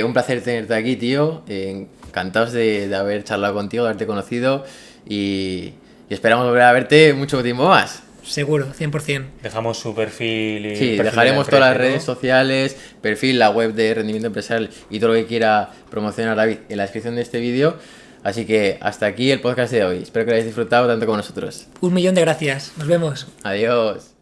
[SPEAKER 2] Un placer tenerte aquí, tío, encantados de haber charlado contigo, de haberte conocido y esperamos volver a verte mucho tiempo más.
[SPEAKER 1] Seguro, 100%.
[SPEAKER 3] Dejamos su perfil y
[SPEAKER 2] Sí,
[SPEAKER 3] el perfil de la
[SPEAKER 2] dejaremos todas las
[SPEAKER 3] empresa, ¿no?
[SPEAKER 2] redes sociales, perfil, la web de Rendimiento Empresarial y todo lo que quiera promocionar David en la descripción de este vídeo. Así que hasta aquí el podcast de hoy. Espero que lo hayáis disfrutado tanto como nosotros.
[SPEAKER 1] 1.000.000 de gracias. Nos vemos.
[SPEAKER 2] Adiós.